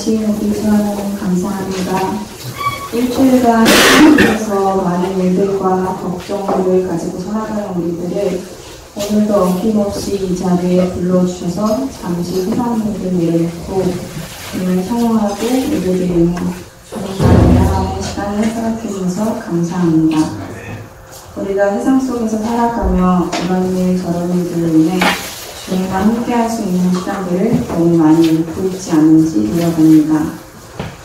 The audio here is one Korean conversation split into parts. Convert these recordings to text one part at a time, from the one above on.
다시 오기 하나님 감사합니다. 일주일간 세상에서 많은 일들과 걱정들을 가지고 살아가는 우리들을 오늘도 어김없이 이 자리에 불러주셔서 잠시 세상 일을 내려놓고 주님을 찬양하고 예배드리는 주님과 대화하는 시간을 허락해 주셔서 감사합니다. 우리가 세상 속에서 살아가며 이런 일 저런 일들로 인해 주님과 함께할 수 있는 시간들을 너무 많이 잃고 있지 않은지 되어봅니다.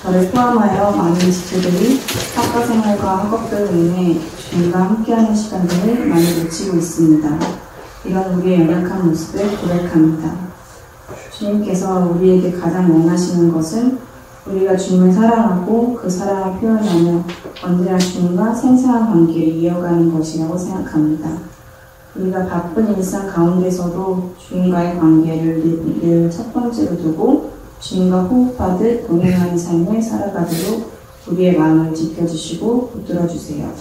저를 포함하여 많은 지체들이 학과생활과 학업들로 인해 주님과 함께하는 시간들을 많이 놓치고 있습니다. 이런 우리의 연약한 모습을 고백합니다. 주님께서 우리에게 가장 원하시는 것은 우리가 주님을 사랑하고 그 사랑을 표현하며 언제나 주님과 생생한 관계를 이어가는 것이라고 생각합니다. 우리가 바쁜 일상 가운데서도 주님과의 관계를 늘 첫 번째로 두고 주님과 호흡하듯 동행하는 삶을 살아가도록 우리의 마음을 지켜주시고 붙들어주세요.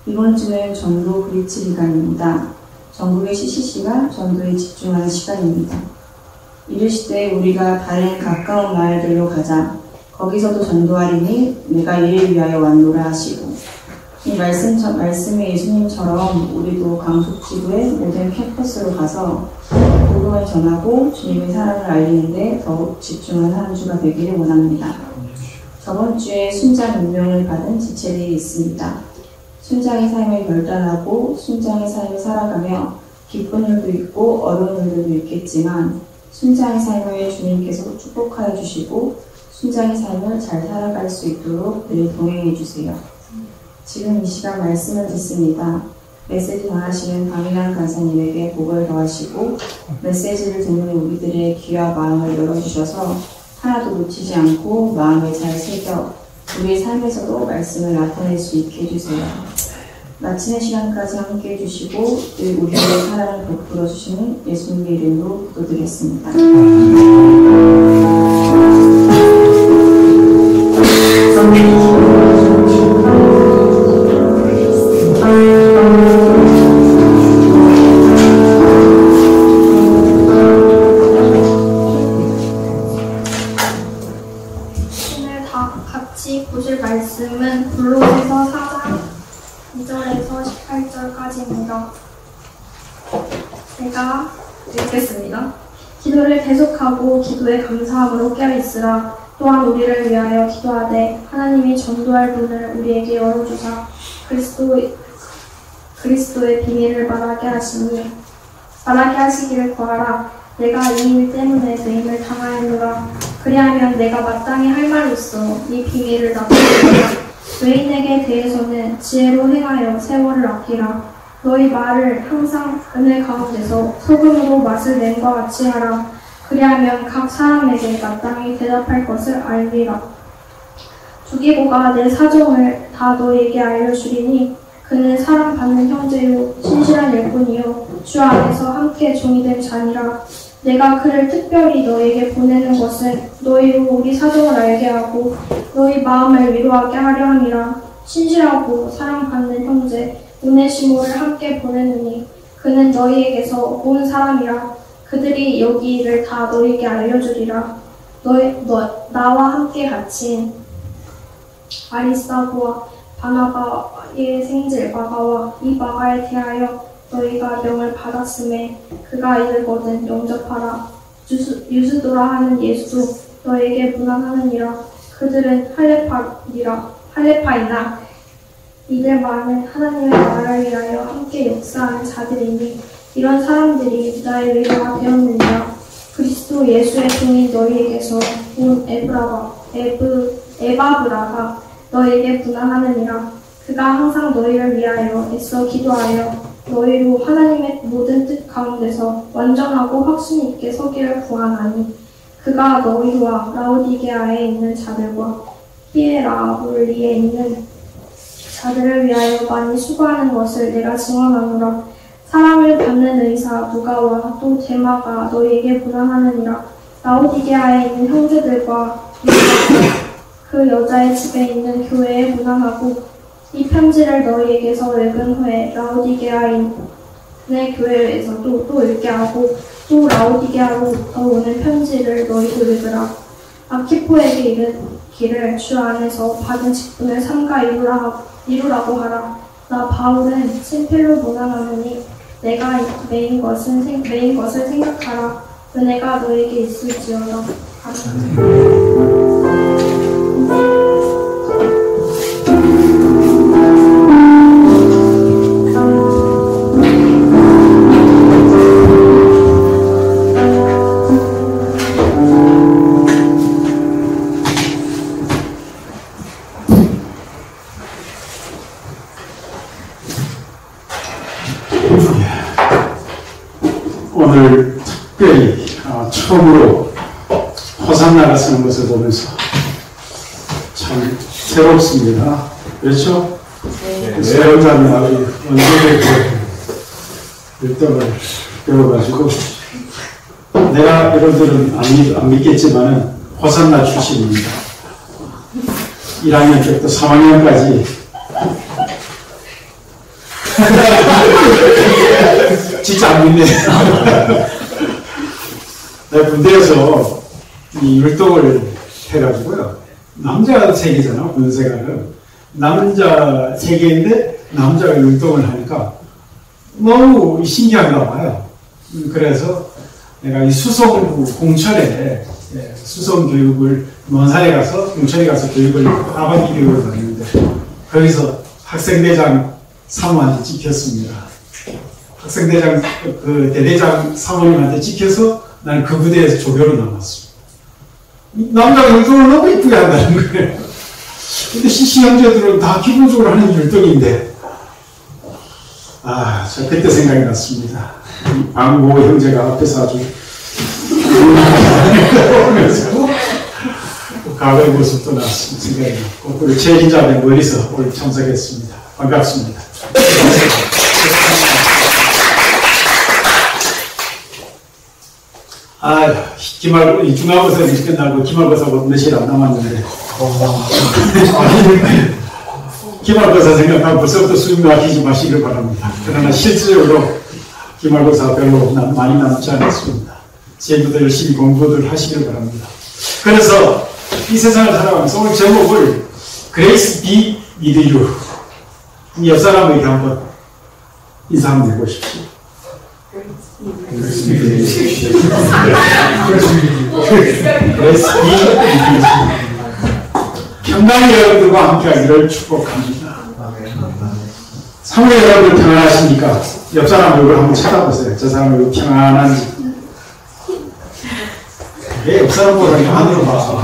이번 주는 전도 브릿지 기간입니다. 전국의 CCC가 전도에 집중하는 시간입니다. 이르시되 우리가 다른 가까운 마을들로 가자. 거기서도 전도하리니 내가 이를 위하여 왔노라 하시고, 이 말씀의 예수님처럼 우리도 강속지구의 모든 캠퍼스로 가서 복음을 전하고 주님의 사랑을 알리는 데 더욱 집중하는 한 주가 되기를 원합니다. 저번 주에 순장 임명을 받은 지체들이 있습니다. 순장의 삶을 결단하고 순장의 삶을 살아가며 기쁜 일도 있고 어려운 일들도 있겠지만 순장의 삶을 주님께서 축복하여 주시고 순장의 삶을 잘 살아갈 수 있도록 늘 동행해 주세요. 지금 이 시간 말씀을 듣습니다. 메시지 전하시는 박민환 간사님에게 복을 더하시고 메시지를 듣는 우리들의 귀와 마음을 열어주셔서 하나도 놓치지 않고 마음에 잘 새겨 우리의 삶에서도 말씀을 나타낼 수 있게 해주세요. 마치는 시간까지 함께 해주시고 늘 우리의 사랑을 베풀어 주시는 예수님의 이름으로 기도드렸습니다. 오늘 다 같이 보실 말씀은 골로새서 4장 2절에서 18절까지입니다. 제가 읽겠습니다. 기도를 계속하고 기도에 감사함으로 깨어있으라. 또한 우리를 위하여 기도하되 하나님이 전도할 문을 우리에게 열어주사 그리스도의 비밀을 말하게 하시기를 구하라. 내가 이 일 때문에 배임을 당하였노라. 그리하면 내가 마땅히 할 말이 있어 이 비밀을 나타내라. 외인에게 대해서는 지혜로 행하여 세월을 아끼라. 너희 말을 항상 은혜 가운데서 소금으로 맛을 낸과 같이 하라. 그리하면 각 사람에게 마땅히 대답할 것을 알리라. 두기고가 내 사정을 다 너에게 알려주리니 그는 사랑받는 형제요 신실한 일꾼이요 주 안에서 함께 종이된 자니라. 내가 그를 특별히 너에게 보내는 것은 너희로 우리 사정을 알게 하고 너희 마음을 위로하게 하려 함이라. 신실하고 사랑받는 형제 오네시모를 함께 보내느니 그는 너희에게서 온 사람이라. 그들이 여기 일을 다 너희에게 알려주리라. 나와 함께 갇힌 아리스타고와 바나바의 생질 마가와 이 마가에 대하여 너희가 명을 받았음에 그가 이르거든 영접하라. 유스도라 하는 예수도 너에게 문안하느니라. 그들은 할레파이나 이들만은 하나님의 나라를 위하여 함께 역사하는 자들이니 이런 사람들이 나의 위로가 되었느니라. 그리스도 예수의 종인 너희에게서 온 에바브라가 너에게 문안하느니라. 그가 항상 너희를 위하여 애써 기도하여 너희로 하나님의 모든 뜻 가운데서 완전하고 확신 있게 서기를 구하나니 그가 너희와 라오디게아에 있는 자들과 히에라볼리에 있는 자들을 위하여 많이 수고하는 것을 내가 증언하노라. 사랑을 받는 의사 누가와 또 데마가 너희에게 문안하느니라. 라오디게아에 있는 형제들과 그 여자의 집에 있는 교회에 문안하고 이 편지를 너희에게서 읽은 후에 라오디게아인의 교회에서도 또 읽게 하고 또 라오디게아로부터 오는 편지를 너희도 읽으라. 아키포에게 이르기를 주 안에서 받은 직분을 삼가 이루라고 하라. 나 바울은 신필로 무난하노니 내가 매인 것을 생각하라. 은혜가 너에게 있을지어다. 오늘 특별히 처음으로 호산나가 쓰는 것을 보면서 참 새롭습니다. 그렇죠? 네. 새로운 아버지 원조의 일등을 배워가지고 내가 여러분들은 안 믿겠지만은 호산나 출신입니다. 1학년 때부터 3학년까지 진짜 안 믿네. 내가 군대에서 이 율동을 해가지고요. 남자 세계잖아, 군생활은. 남자 세계인데 남자가 율동을 하니까 너무 신기한가 봐요. 그래서 내가 이 수성구 공천에 수성 교육을 먼 산에 가서 공천에 가서 교육을 아바디 교육을 받는데 거기서 학생대장 사모한테 찍혔습니다. 학생대장 그 대대장 사모님한테 찍혀서 나는 그 부대에서 조교로 남았어. 남자가 율동을 너무 이쁘게 한다는 거예요. 근데 CC 형제들은 다 기본적으로 하는 율동인데, 저 그때 생각이 났습니다. 방고 형제가 앞에서 아주 오면서 과거의 모습도 났습니다. 생각이 났고, 그리고 제1자의 머리서 오늘 참석했습니다. 반갑습니다. 중간고사 이제 끝나고 기말고사 며칠 안 남았는데 기말고사 생각하면 벌써부터 수능 아끼지 마시길 바랍니다. 그러나 실질적으로 기말고사 별로 많이 남지 않았습니다. 지금부터 열심히 공부를 하시길 바랍니다. 그래서 이 세상을 살아가면서 오늘 제목을 Grace be with you. 옆 사람에게 한번 인사 한번 해보십시오. 평강의 여러분들과 함께하기를 축복합니다. 사모님 여러분들 평안하십니까? 옆 사람 얼굴 한번 쳐다보세요. 저 사람 얼굴 평안한지. 왜 옆 사람보다 안으로 봐.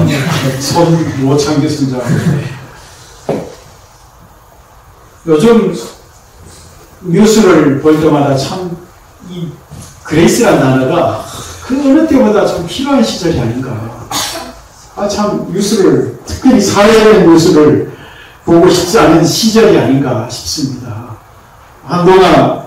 손 모창기 순자. 요즘 뉴스를 볼 때마다 참 이 그레이스라는 단어가 그 어느 때보다 좀 필요한 시절이 아닌가. 참 뉴스를, 특별히 사회의 뉴스를 보고 싶지 않은 시절이 아닌가 싶습니다. 한동안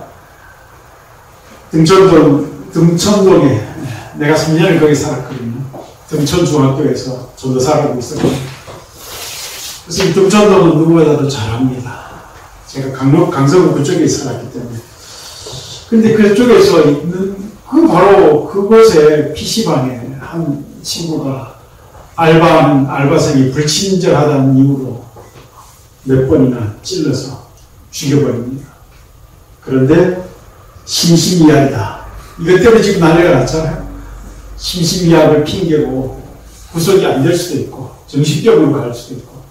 등촌동에 내가 3년을 거기 살았거든요. 등촌중학교에서 좀 더 살고 있었거든요. 그래서 이 등촌동은 누구보다도 잘합니다. 제가 강서구 그쪽에 살았기 때문에. 근데 그쪽에서 있는 바로 그곳에 PC방에 한 친구가 알바하는 알바생이 불친절하다는 이유로 몇 번이나 찔러서 죽여버립니다. 그런데 심신미약이다. 이것 때문에 지금 난리가 났잖아요. 심신미약을 핑계로 구속이 안 될 수도 있고 정신병으로 갈 수도 있고,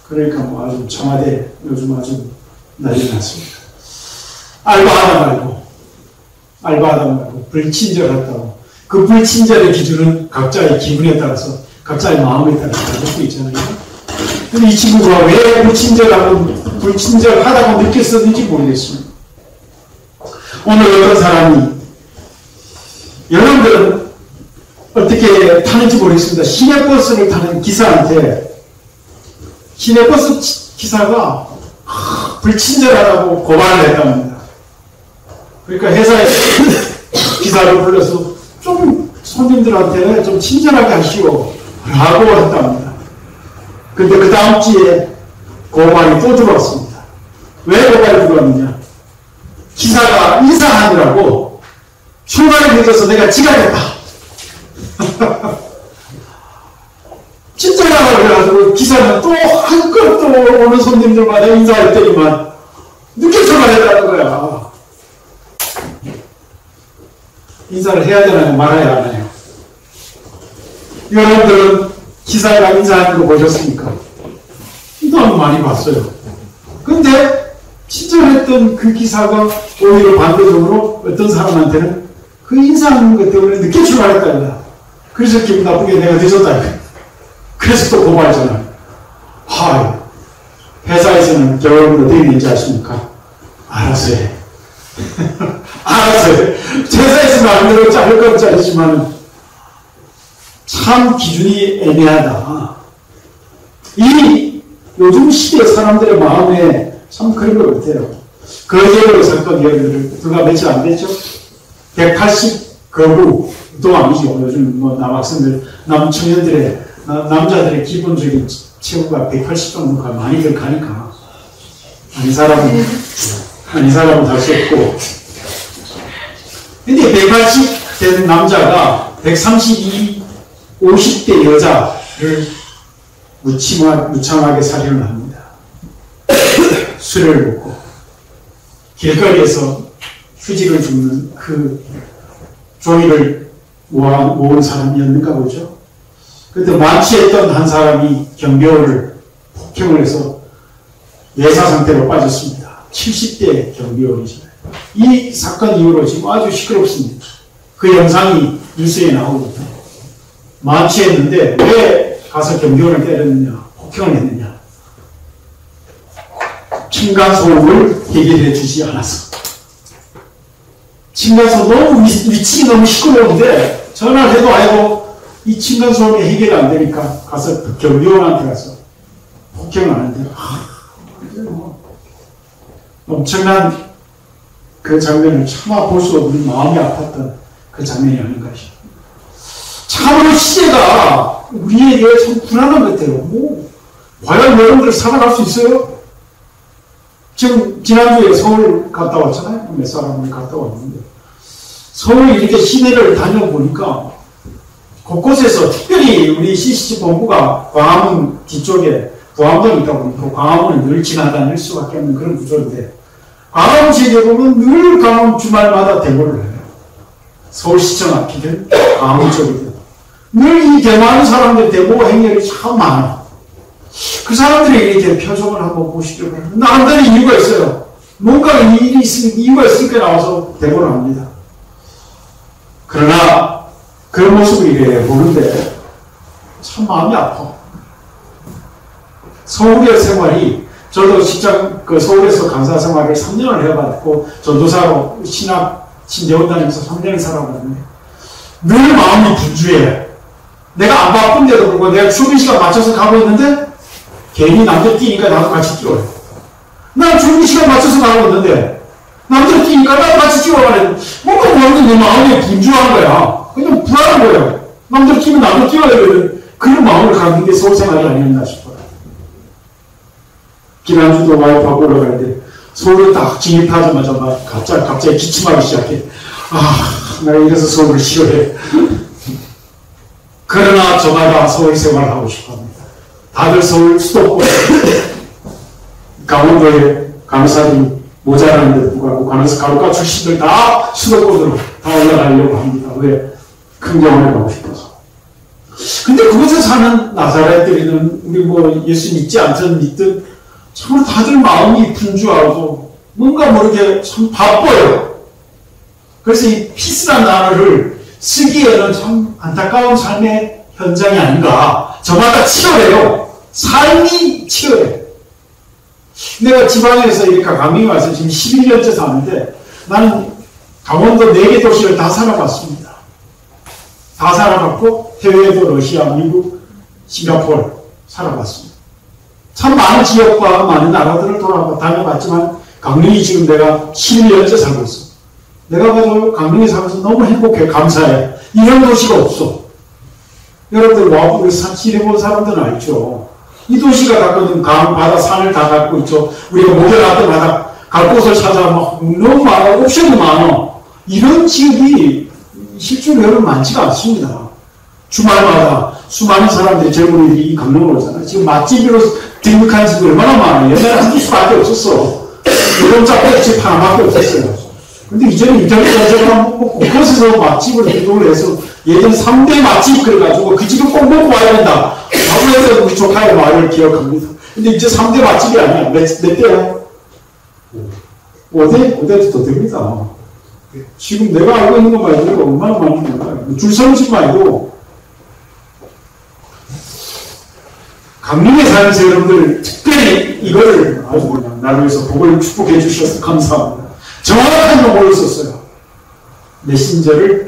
그러니까 뭐 아주 청와대 요즘 아주 난리 났습니다. 알바하다 말고 불친절하다고. 그 불친절의 기준은 각자의 기분에 따라서, 각자의 마음에 따라서 다를 수 있잖아요. 근데 이 친구가 왜 불친절하다고 느꼈었는지 모르겠습니다. 오늘 어떤 사람이, 여러분들은 어떻게 타는지 모르겠습니다. 시내버스를 타는 기사한테 시내버스 기사가 불친절하다고 고발을 했답니다. 그러니까 회사에 기사를 불러서 좀 손님들한테 좀 친절하게 하시오 라고 했답니다. 근데 그 다음 주에 고발이 또 들어왔습니다. 왜 고발이 들어왔느냐? 기사가 인사하느라고 출발이 늦어서 내가 지각했다. 그래가지고 기사는 또 한껏 또 오는 손님들마다 인사할 때만 늦게 출발했다는 거야. 인사를 해야 되나요? 말아야 하나요? 여러분들은 기사가 인사하는 거 보셨습니까? 너무 많이 봤어요. 근데 친절했던 그 기사가 오히려 반대적으로 어떤 사람한테는 그 인사하는 것 때문에 늦게 출발했다. 그래서 기분 나쁘게 내가 늦었다. 그래서 또 고발했잖아요. 회사에서는 여러분 어떻게 되는지 아십니까? 알았어요. 알았어요. 회사에서 마음대로 자를 건 자르지만 참 기준이 애매하다. 이 요즘 시대 사람들의 마음에 참 그런 것 같아요. 거제도 사건 여러분들 불과 며칠 안 됐죠? 180 거부 또 아니죠. 요즘 뭐 남학생들, 남청년들의 남자들의 기본적인 체구가 180 정도가 많이들 가니까 아닌 사람은 할 수 없고. 근데 180 된 남자가 132, 50대 여자를 무참하게 살인을 합니다. 술을 먹고 길거리에서 휴지를 줍는 그 종이를 모은 사람이었는가 보죠. 그때 만취했던 한 사람이 경비원을 폭행을 해서 예사 상태로 빠졌습니다. 70대 경비원이잖아요. 이 사건 이후로 지금 아주 시끄럽습니다. 그 영상이 뉴스에 나오거든요. 만취했는데 왜 가서 경비원을 때렸느냐, 폭행을 했느냐. 층간소음을 해결해 주지 않았어. 층간소음 너무 위층이 너무 시끄러운데 전화를 해도 이 층간소음이 해결이 안 되니까 가서 그 경비원한테 가서 폭행을 하는데 엄청난 그 장면을 차마 볼 수 없는 마음이 아팠던 그 장면이 아닌가 싶어요. 참으로 시대가 우리에게 참 불안한 것 같아요. 과연 여러분들 살아갈 수 있어요? 지금 지난주에 서울 갔다 왔잖아요. 몇 사람이 갔다 왔는데 서울 이렇게 시내를 다녀보니까 곳곳에서 특별히 우리 CCC 본부가 광화문 뒤쪽에 부암동이 있다 보니까 광화문을 늘 지나다닐 수밖에 없는 그런 구조인데 광화문 지역에 보면 늘 광화문 주말마다 데모를 해요. 서울시청 앞이든 광화문 쪽이든 늘 이 데모하는 사람들 데모 행렬이 참 많아. 그 사람들이 이렇게 표정을 한번 보시려고 하면 나름대로 이유가 있어요. 뭔가 일이 있으니까 이유가 있으니까 나와서 데모를 합니다. 그러나 그런 모습을 이래 보는데 참 마음이 아파. 서울의 생활이 저도 직장 서울에서 강사 생활을 3년을 해봤고 전도사로 신대원 다니면서 3년을 살아봤는데 늘 마음이 분주해. 내가 안 바쁜데도 불구하고 내가 출근 시간 맞춰서 가고 있는데 괜히 남들 뛰니까 나도 같이 뛰어요. 난 출근 시간 맞춰서 가고 있는데 남들 뛰니까 나도 같이 뛰어가래. 뭔가 모르는 내 마음이 분주한 거야. 그냥 불안한 거야. 남들 뛰면 나도 뛰어야 되는 그런 마음을 갖는 게 서울 생활이 아니었나 싶어요. 지난주도 와이프하고 보러 가는데 서울에 딱 진입하자마자 막 갑자기 기침하기 시작해. 내가 이래서 서울을 싫어해. 그러나 저마다 서울 생활을 하고 싶어 합니다. 다들 서울 수도권, 강원도에 강사들이 모자라는데도 불구하고 가로가 출신들 다 수도권으로 다 올라가려고 합니다. 왜? 큰 경험을 하고 싶어서. 근데 그곳에 사는 나사렛들이는 우리 예수 믿지 않든 믿든 참으로 다들 마음이 분주하고 뭔가 모르게 참 바빠요. 그래서 이 피스란 단어를 쓰기에는 참 안타까운 삶의 현장이 아닌가. 저마다 치열해요. 삶이 치열해. 내가 지방에서 이렇게 강릉에 와서 지금 11년째 사는데 나는 강원도 4개 도시를 다 살아봤습니다. 다 살아봤고 해외에도 러시아, 미국, 싱가포르 살아봤습니다. 참 많은 지역과 많은 나라들을 다녀봤지만 강릉이 지금 내가 11년째 살고 있어. 내가 봐도 강릉에 살면서 너무 행복해. 감사해. 이런 도시가 없어. 여러분들 와보고 일해본 사람들은 알죠. 이 도시가 갖고 있는 강, 바다, 산을 다 갖고 있죠. 우리가 목요일 때마다 갈 곳을 찾아 너무 많아. 옵션이 많아. 이런 지역이 실제로 여러분 많지가 않습니다. 주말마다 수많은 사람들이 젊은이들이 이 강릉으로 오잖아요. 지금 맛집으로 등극한 집이 얼마나 많아요. 옛날에 한두 수밖에 없었어. 노동자 집 하나밖에 없었어요. 근데 이제는 인터넷 가서가 곳곳에서 맛집을 등록을 해서 예전 3대 맛집 그래가지고 그 집을 꼭 먹고 와야 된다. 아무래도 우리 조카의 말을 기억합니다. 근데 이제 3대 맛집이 아니야. 몇 대야? 5대도 더 됩니다. 지금 내가 알고 있는 것만 해도 얼마나 많은지 몰라요. 줄 서는 집만 해도. 강릉에 사는 여러분들 특별히 이거를 나를 위해서 복을 축복해 주셔서 감사합니다. 정확한 용어를 썼어요. 메신저를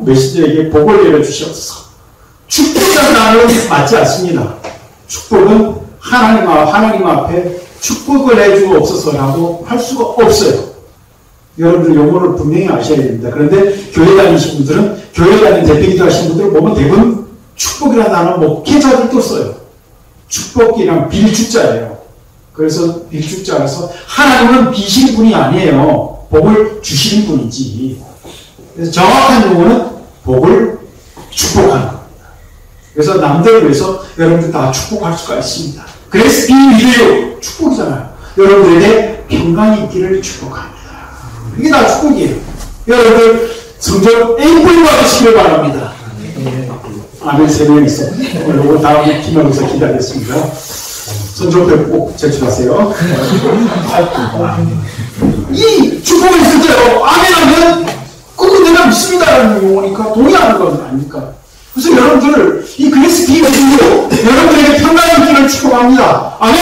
메신저에게 복을 내려주시옵소서. 축복이라는 단어는 맞지 않습니다. 축복은 하나님 앞에 축복을 해주옵소서라고 할 수가 없어요. 여러분들 용어를 분명히 아셔야 됩니다. 그런데 교회 다니신 분들은, 교회 다니는 대표기도 하신 분들은 보면 대부분 축복이라는 단어 목회자들도 써요. 축복이란 빌축자예요. 그래서 빌축자라서 하나님은 비실 분이 아니에요. 복을 주시는 분이지. 그래서 정확한 용어는 복을 축복하는 겁니다. 그래서 남들을 위해서 여러분들 다 축복할 수가 있습니다. 그래서 이 위대요 축복이잖아요. 여러분들에게 평강이 있기를 축복합니다. 이게 다 축복이에요. 여러분들 성적 A뿔 받으시길 바랍니다. 아멘 3명 있어. 오늘 다음 기말로서 기다렸습니다. 손좀 꼭 제출하세요. 이 축복을 있을 때요. 아멘하면 꼭 내가 믿습니다라는 용어니까 동의하는 건 아닙니까? 그래서 여러분들 이 그리스 비밀로 여러분들에게 평강의 길을 축복합니다. 아멘.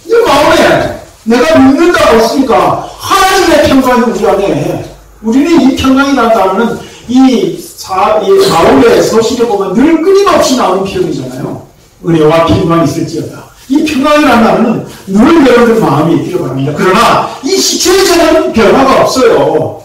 이 마음에 내가 믿는다고 했으니까 하나님의 평강이 우리 안에. 우리는 이 평강이라는 단어는 이 바울의 서신에 보면 늘 끊임없이 나오는 표현이잖아요. 은혜와 평강이 있을지어다. 이 평강이라는 단어는 늘 여러분들 마음에 있기를 바랍니다. 그러나 이 시츄에이션은 변화가 없어요.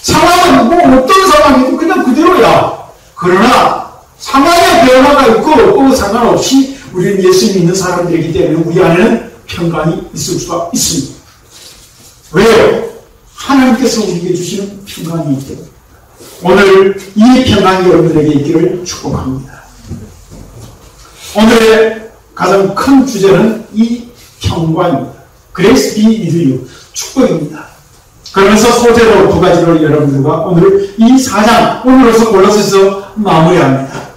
상황은 뭐 어떤 상황이든 그냥 그대로야. 그러나 상황에 변화가 있고 없고 상관없이 우리는 예수 믿는 사람들이기 때문에 우리 안에는 평강이 있을 수가 있습니다. 왜요? 하나님께서 우리에게 주시는 평강이 있기 때문에. 오늘 이 평강이 여러분들에게 있기를 축복합니다. 오늘의 가장 큰 주제는 이 평강입니다. Grace be with you. 축복입니다. 그러면서 소재로 두 가지를 여러분들과 오늘 이 4장, 오늘로서 골로새서 마무리합니다.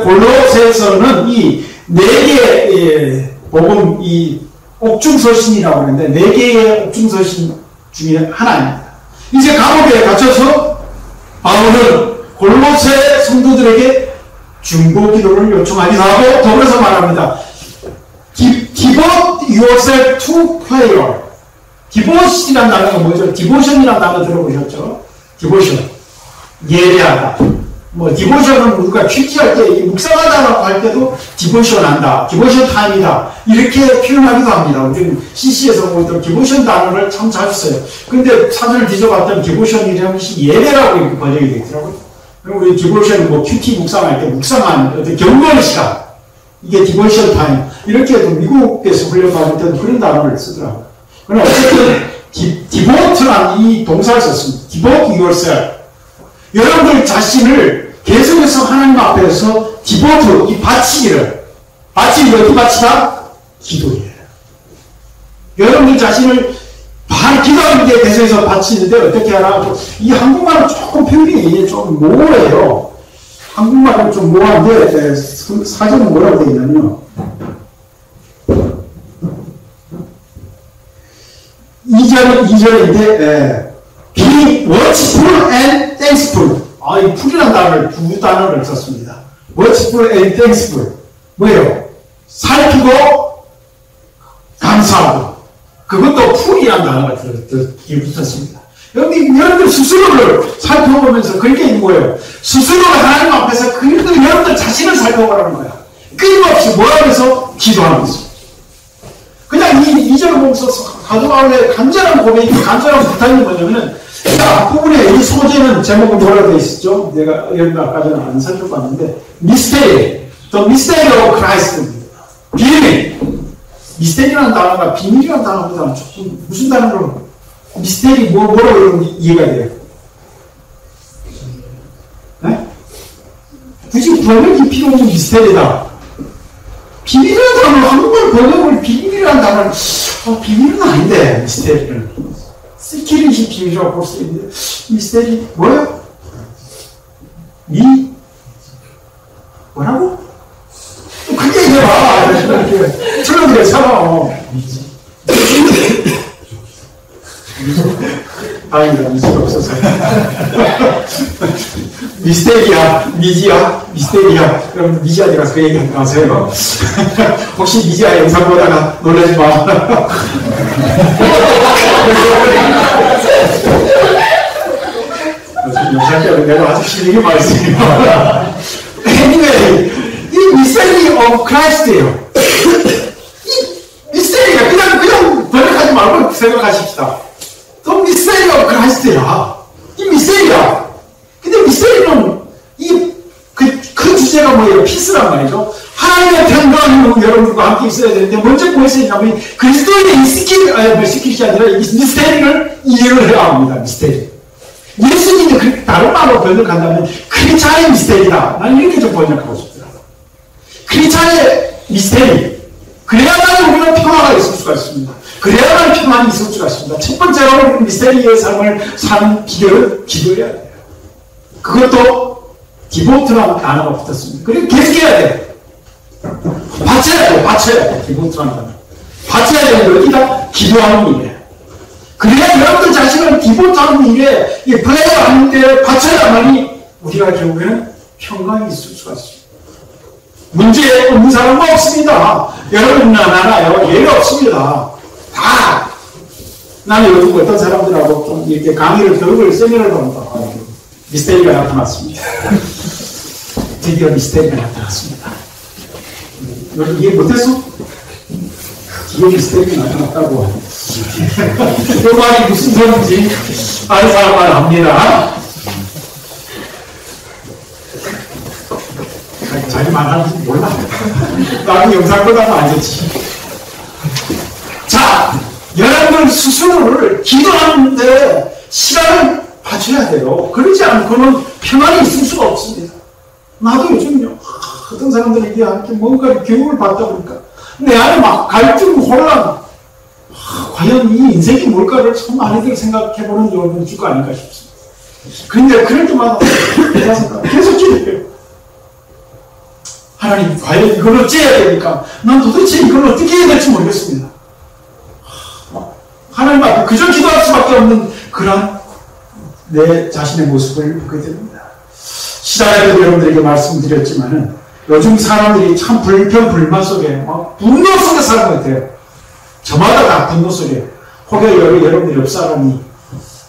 골로새서는 이 4개의 복음, 이 옥중서신이라고 하는데 4개의 옥중서신 중에 하나입니다. 이제 감옥에 갇혀서 바울은 골로새 성도들에게 중보 기도를 요청하기도 하고 더불어서 말합니다. Devote yourself to prayer. 디보션이라는 단어가 뭐죠? 디보션이라는 단어 들어보셨죠? 디보션. 예배하다. 뭐, 디보션은 우리가 취지할 때, 묵상하다라고 할 때도 디보션 한다. 디보션 타임이다. 이렇게 표현하기도 합니다. 우리는 CC에서 보던 디보션 단어를 참 자주 써요. 근데 사전을 뒤져봤더니 디보션이라는 것이 예배라고 이렇게 번역이 되어 있더라고요. 그럼 우리 디보션, 뭐, 큐티 묵상할 때 묵상하는 어떤 경건의 시간. 이게 디보션 타임. 이렇게 해도 미국에서 훈련받을 때는 그런 단어를 쓰더라고요. 그러나 어쨌든 devote라는 이 동사를 썼습니다. devote yourself. 여러분들 자신을 계속해서 하나님 앞에서 devote, 이 바치기를 어디 바치다? 기도예요. 여러분들 자신을 기도하는 게 계속해서 바치는데 어떻게 하나? 이 한국말은 조금 표현이 좀 모호해요. 한국말은 좀 모호한데 사전은 뭐라고 되어 있냐면요. 2절인데, be watchful and thankful. 이 풀이라는 단어를, 두 단어를 썼습니다. watchful and thankful. 뭐예요? 살피고, 감사하고. 그것도 풀이라는 단어가 붙었습니다. 여러분들 스스로를 살펴보면서 그렇게 있는 거예요. 스스로가 하나님 앞에서 여러분들 자신을 살펴보라는 거야. 끊임없이 뭐라고 해서 기도하면서. 그냥 이 2절 보면서 사도 바울의 간절한 고백이, 간절한 부탁이 뭐냐면은, 앞부분에 이 소재는 제목은 뭐라고 되어 있었죠? 내가 아까 전에 안 살펴봤는데, 미스테리, the mystery of Christ. 비밀. 미스테리라는 단어가 비밀이라는 단어보다는 조금, 무슨 단어로, 미스테리 뭐라고 이해가 돼요? 네? 번역이 필요 없는 미스테리다. 비밀이라는 단어, 한국말 번역을 비밀이라는 단어는, 비밀은 아닌데, 미스테리는. 시키릿이 비밀이라고 볼 수 있는데, 미스테리, 뭐예요? 뭐라고? 그게 얘기해봐. 틀어드려, 참아. 다행이다, 미지가 없어서. 미스테리야, 미지야, 미스테리야. 그럼 미지한테 가서 그 얘기 하세요. 혹시 미지아 영상 보다가 놀라지 마. 영상 때문에 내가 아주 힘들게 말했어요. Anyway, 이 미스테리 오브 크라이스트예요. 이 미스테리가 그냥 번역하지 말고 생각하십시다. 또 미스테리 오브 크라이스트야. 이 미스테리야. 근데 미스테리는 그 주제가 뭐예요? 피스란 말이죠. 하나님의 평강이 여러분들과 함께 있어야 되는데 먼저 뭐 있어야 되냐면 그리스도인의 이 스킬이 아니라 이 미스테리를 이해를 해야 합니다. 미스테리. 예수님이 다른 말로 번역한다면 크리스찬의 미스테리다. 나는 이렇게 좀 번역하고 싶더라고요. 크리스찬의 미스테리. 그래야만 우리가 평화가 있을 수가 있습니다. 그래야만 평안이 있을 수가 있습니다. 첫 번째로 미스테리의 삶을 사는 비결은 기도해야 돼요. 그것도 디보트라는 단어가 붙었습니다. 그리고 계속해야 돼요. 바쳐야 돼. 디보트라는 단어. 바쳐야 되는 게 어디다? 기도하는 일이에요. 그래야 여러분들 자신은 디보트하는 일에 플레이를 하는데 바쳐야만이 우리가 결국에는 평강이 있을 수가 있습니다. 문제 없는 사람은 없습니다. 여러분이나 나나 예가 없습니다. 다. 나는 요즘 어떤 사람들하고 좀 이렇게 강의를 들고 세미나를 합니다. 미스테리가 나타났습니다. 드디어 미스테리가 나타났습니다. 여러분 이해 못했어? 뒤에 미스테리가 나타났다고. 그 말이 무슨 소리인지 아는 사람만 압니다. 자기 말하는지 몰라. 나는 영상보다는 알겠지. 자, 여러분 스스로를 기도하는데 시간을 바쳐야 돼요. 그러지 않고는 평안이 있을 수가 없습니다. 나도 요즘요, 어떤 사람들에게 이렇게 뭔가 교육을 받다 보니까 내 안에 막 갈등, 혼란, 과연 이 인생이 뭘까를 참 많이들 생각해보는 여러분 주가 아닐까 싶습니다. 그런데 그럴 때마다 계속 기도해요. 하나님, 과연 이걸 어찌해야 됩니까? 난 도대체 이걸 어떻게 해야 될지 모르겠습니다. 하나님 앞에 그저 기도할 수밖에 없는 그런 내 자신의 모습을 보게 됩니다. 시작에도 여러분들에게 말씀드렸지만은 요즘 사람들이 참 불평불만 속에 막 분노 속에 사는 것 같아요. 저마다 다 분노 속에. 혹여 여러분들 옆 사람이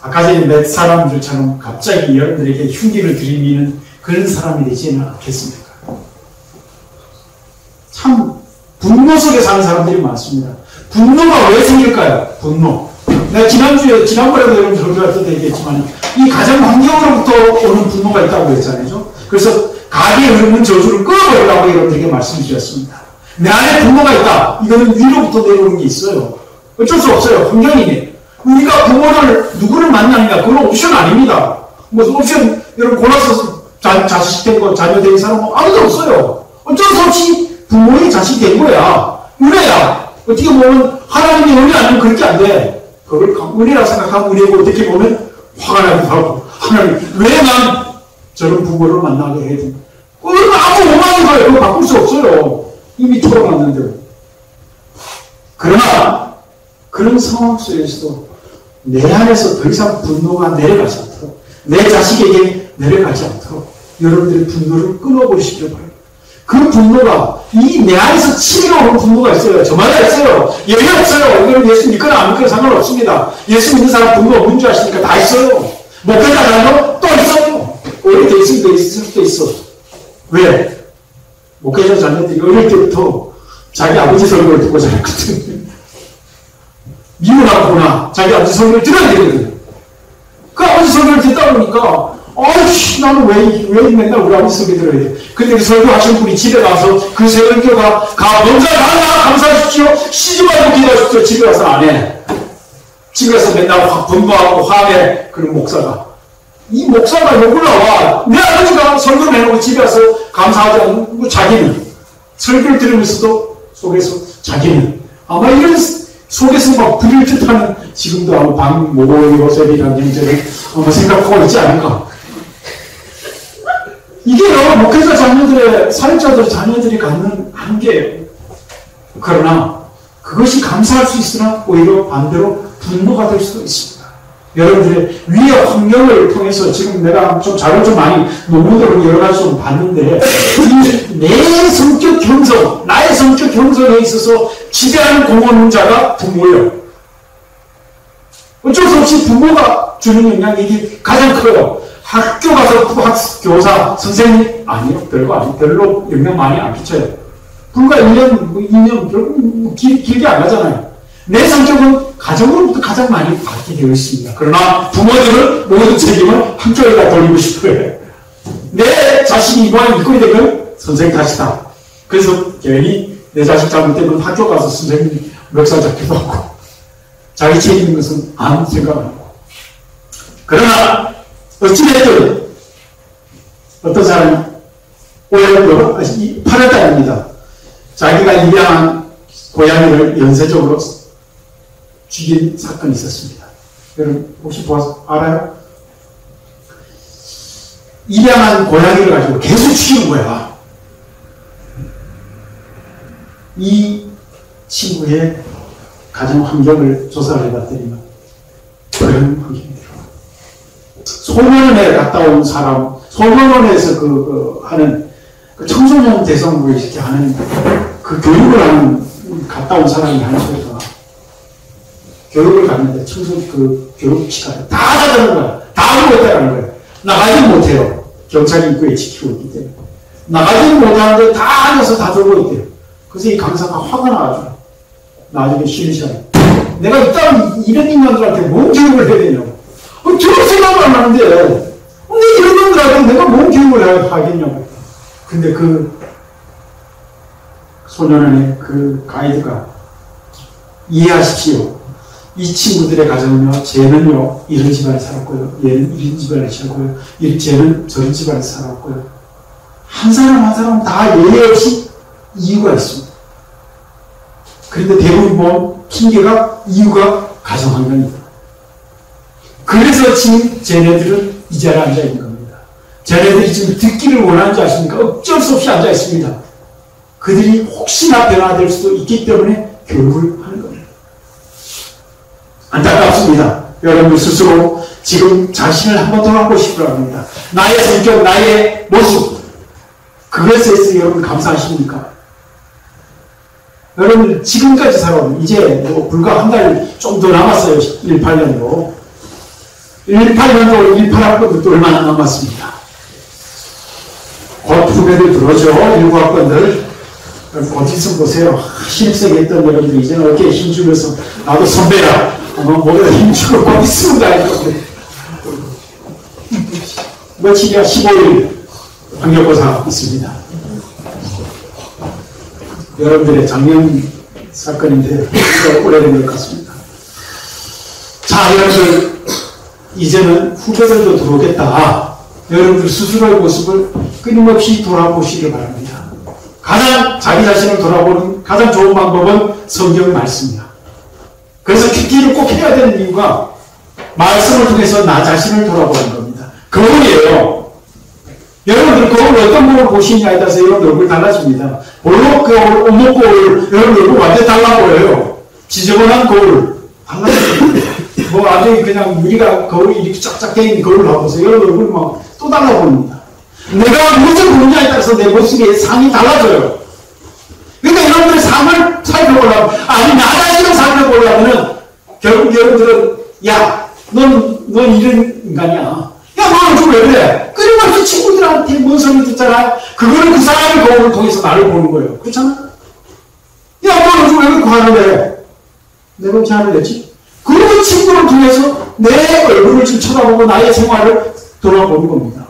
아까 전에 몇 사람들처럼 갑자기 여러분들에게 흉기를 들이미는 그런 사람이 되지는 않겠습니까? 참 분노 속에 사는 사람들이 많습니다. 분노가 왜 생길까요? 분노. 내가 지난번에도 여러분들 설교할 때 얘기했지만 이 가정 환경으로부터 오는 분노가 있다고 했잖아요. 그래서 가게에 흐르는 저주를 끊어버리라고 여러분들에게 말씀드렸습니다. 내 안에 분노가 있다. 이거는 위로부터 내려오는 게 있어요. 어쩔 수 없어요. 환경이네. 우리가 부모를 누구를 만나느냐 그건 옵션 아닙니다. 무슨 옵션 여러분 골라서 자식 된 거 자녀 된 사람은 아무도 없어요. 어쩔 수 없이 부모의 자식이 된 거야. 은혜야. 어떻게 보면 하나님이 은혜 아니면 그렇게 안 돼. 그걸 은혜라 생각하고 우리에게 어떻게 보면 화가 나기도 하고 하나님 왜 난 저런 부모를 만나게 해야 되나. 그건 아무 오만인 거예요. 그거 바꿀 수 없어요. 이미 틀어놨는데. 그러나 그런 상황 속에서도 내 안에서 더 이상 분노가 내려가지 않도록 내 자식에게 내려가지 않도록 여러분들의 분노를 끊어버리시길 바랍니다. 그 분노가 이 내 안에서 치밀어 오는 분노가 있어요. 저마다 있어요. 예외 없어요. 이건 예수 믿거나 안 믿거나 상관없습니다. 예수 믿는 사람 분노 없는 줄 아시니까 다 있어요. 목회자라면 또 있어요. 오래돼 있을 수도 있어. 왜? 목회자 자녀들이 어릴 때부터 자기 아버지 설교를 듣고 자랐거든. 미워하거나 자기 아버지 설교를 들어야 되거든. 그 아버지 설교를 듣다 보니까 아이씨 나는 왜 맨날 우리 아버지 설교 들어야 돼. 근데 그 설교하신 분이 집에 가서 그 설교가 먼저 하나 감사하십시오. 시집와서 기도하십시오. 집에 가서 안 해. 집에 가서 맨날 분노하고 화내. 그런 목사가 이 목사가 욕을 나와. 내 아버지가 설교를 해놓고 집에 와서 감사하지 않고 자기는 설교를 들으면서도 속에서 자기는 아마 이런 속에서 막 부릴 듯하는 지금도 아마 방 모고요셉이라는 형제를 아마 생각하고 있지 않을까. 이게요, 목회자 자녀들의, 사역자들 자녀들이 갖는 한계예요. 그러나 그것이 감사할 수 있으나 오히려 반대로 분노가 될 수도 있습니다. 여러분들의 위의 환경을 통해서 지금 내가 좀 자료 좀 많이 논문들을 여러 가지 좀 봤는데 내 성격 형성, 나의 성격 형성에 있어서 지배하는 공헌자가 부모예요. 어쩔 수 없이 부모가 주는 영향이 이게 가장 커요. 학교 가서 교사, 선생님 아니요. 별거 아니에요. 별로 영향 많이 안 끼쳐요. 불과 1년, 2년 별로 길게 안 가잖아요. 내 성격은 가정으로부터 가장 많이 받게 되어 있습니다. 그러나 부모들은 모든 책임을 학교에다 돌리고 싶어요. 내 자식이 이번에 이끌이 되면 선생님 탓이다. 그래서 괜히 내 자식 잘못되면 학교 가서 선생님 멱살 잡기도 하고 자기 책임인 것은 아무 생각 안 하고. 그러나 어찌됐든 어떤 사람이 오해를 8월달입니다. 자기가 입양한 고양이를 연쇄적으로 죽인 사건이 있었습니다. 여러분 혹시 보아서 알아요? 입양한 고양이를 가지고 계속 죽이는 거야. 이 친구의 가정 환경을 조사를 해봤더니 그런 환경이 들어요. 소년원에 갔다 온 사람, 소년원에서 하는 청소년 대상으로 이렇게 하는 그 교육을 하는 갔다 온 사람이 하는 소리가 교육을 갔는데 교육 시간에 다 가자는 거야. 다 못했다는 거야. 나가지 못해요. 경찰이 입구에 지키고 있기 때문에. 나가지 못하는데 다 앉아서 다 들고 있대요. 그래서 이 강사가 화가 나가지고 나중에 쉬는 시간에 내가 이런 인간들한테 뭔 교육을 해야 되냐고. 저런 생각을 안 하는데 이런 놈들한테 내가 뭔 교육을 하겠냐고. 근데 그 소년원의 그 가이드가 이해하십시오. 이 친구들의 가정은요, 쟤는요, 이런 집안에 살았고요, 얘는 이런 집안에 살았고요, 쟤는 저런 집안에 살았고요. 한 사람 한 사람 다 예외 없이 이유가 있습니다. 그런데 대부분 보면 핑계가, 이유가 가정 환경입니다. 그래서 지금 쟤네들은 이 자리에 앉아 있는 겁니다. 쟤네들이 지금 듣기를 원하는지 아십니까? 어쩔 수 없이 앉아 있습니다. 그들이 혹시나 변화될 수도 있기 때문에 교육을 하는 겁니다. 안타깝습니다. 여러분 스스로 지금 자신을 한번 돌아보시기 바랍니다. 나의 성격, 나의 모습, 그것에 대해서 여러분 감사하십니까? 여러분 지금까지 살아온 이제 뭐 불과 한 달 좀 더 남았어요. 18년도 18학번도 또 얼마나 남았습니다. 곧 후배들 들어오죠. 19학번들 어디서 보세요. 신입생 했던 여러분들 이제는 어깨에 힘주면서 나도 선배야. 목에다 힘주고 곧 있으면 다니고. 며칠이야? 15일 학력고사 있습니다. 여러분들의 작년 사건인데 오래된 것 같습니다. 자, 여러분들 이제는 후배들도 들어오겠다. 여러분들 스스로의 모습을 끊임없이 돌아보시길 바랍니다. 가장 자기 자신을 돌아보는 가장 좋은 방법은 성경 말씀이야. 그래서 큐티를 꼭 해야 되는 이유가 말씀을 통해서 나 자신을 돌아보는 겁니다. 거울이에요. 여러분들 거울 어떤 거울 보시냐에 따라서 여러분 얼굴 달라집니다. 볼록 거울, 오목 거울, 여러분 얼굴 완전 달라 보여요. 지저분한 거울 달라집니다. 뭐 아주 그냥 우리가 거울이 이렇게 쫙쫙 돼 있는 거울을 봐보세요. 여러분 얼굴 막 또 달라 보입니다. 내가 무엇을 보느냐에 따라서 내 모습의 상이 달라져요. 그러니까 여러분들의 삶을 살펴보려면, 아니, 나 자신을 살펴보려면, 결국 여러분들은, 야, 넌 이런 인간이야. 야, 너는 좀 왜 그래? 끊임없이 친구들한테 뭔 소리 듣잖아. 그거는 그 사람의 거울을 통해서 나를 보는 거예요. 그렇잖아? 야, 너는 좀 왜 그렇게 하는데? 내가 어떻게 하는 거지? 그 친구를 통해서 내 얼굴을 지금 쳐다보고 나의 생활을 돌아보는 겁니다.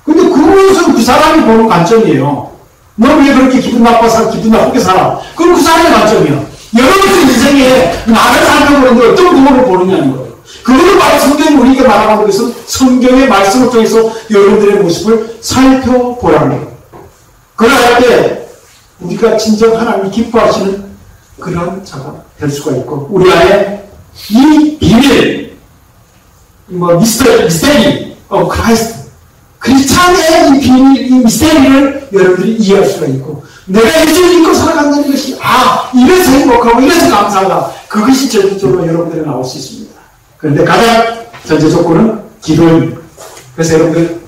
근데 그것은 그 사람이 보는 관점이에요. 너 왜 그렇게 기분 나쁘게 살아? 그건 그 사람의 관점이야. 여러분들 인생에 나를 살펴보는데 어떤 부분을 보느냐는 거예요. 그것을 바로 성경이 우리에게 말하고 있어서 성경의 말씀을 통해서 여러분들의 모습을 살펴보라는 거예요. 그러할 때 우리가 진정 하나님이 기뻐하시는 그런 자가 될 수가 있고, 우리 안에 이 비밀, 미스테리 크라이스트, 크리스찬의 이 비밀, 이 미스테리를 여러분들이 이해할 수가 있고, 내가 예수를 믿고 살아간다는 것이, 이래서 행복하고 이래서 감사하다. 그것이 전적으로 여러분들에 나올 수 있습니다. 그런데 가장 전제 조건은 기도입니다. 그래서 여러분들,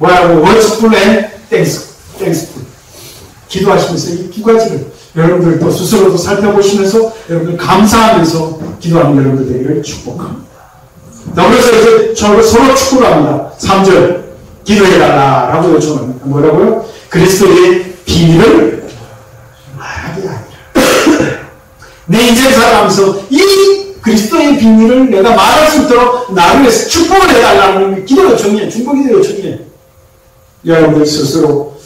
worshipful and thankful. 기도하시면서 이 두 가지를 여러분들도 스스로도 살펴보시면서 여러분들 감사하면서 기도하는 여러분들 되기를 축복합니다. 그래서 이제 서로 축복을 합니다. 3절, 기도해달라라고 요청합니다. 뭐라고요? 그리스도의 비밀을 말하게 하리라. 내 인생 살아가면서 이 그리스도의 비밀을 내가 말할 수 있도록 나를 위해서 축복을 해달라는 기도 요청이에요. 중보 기도 요청이에요. 여러분들 스스로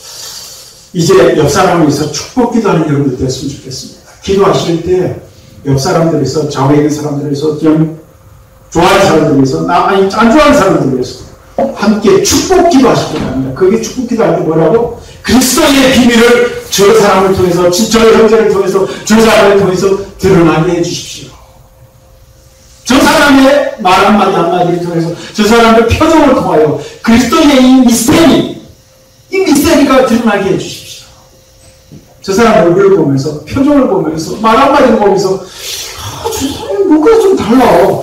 이제 옆 사람을 위해서 축복 기도하는 여러분들 됐으면 좋겠습니다. 기도하실 때 옆 사람들 위해서, 좌우에 있는 사람들 위해서, 그냥 좋아하는 사람들 위해서, 안 좋아하는 사람들 위해서 함께 축복 기도하시기 바랍니다. 그게 축복 기도할 때 뭐라고? 그리스도의 비밀을 저 사람을 통해서, 저 형제를 통해서, 저 사람을 통해서 드러나게 해주십시오. 저 사람의 말 한마디 한마디를 통해서, 저 사람의 표정을 통하여 그리스도의 이 미스테리가 드러나게 해주십시오. 저 사람 얼굴을 보면서, 표정을 보면서, 말 한마디를 보면서, 저 사람이 뭔가 좀 달라.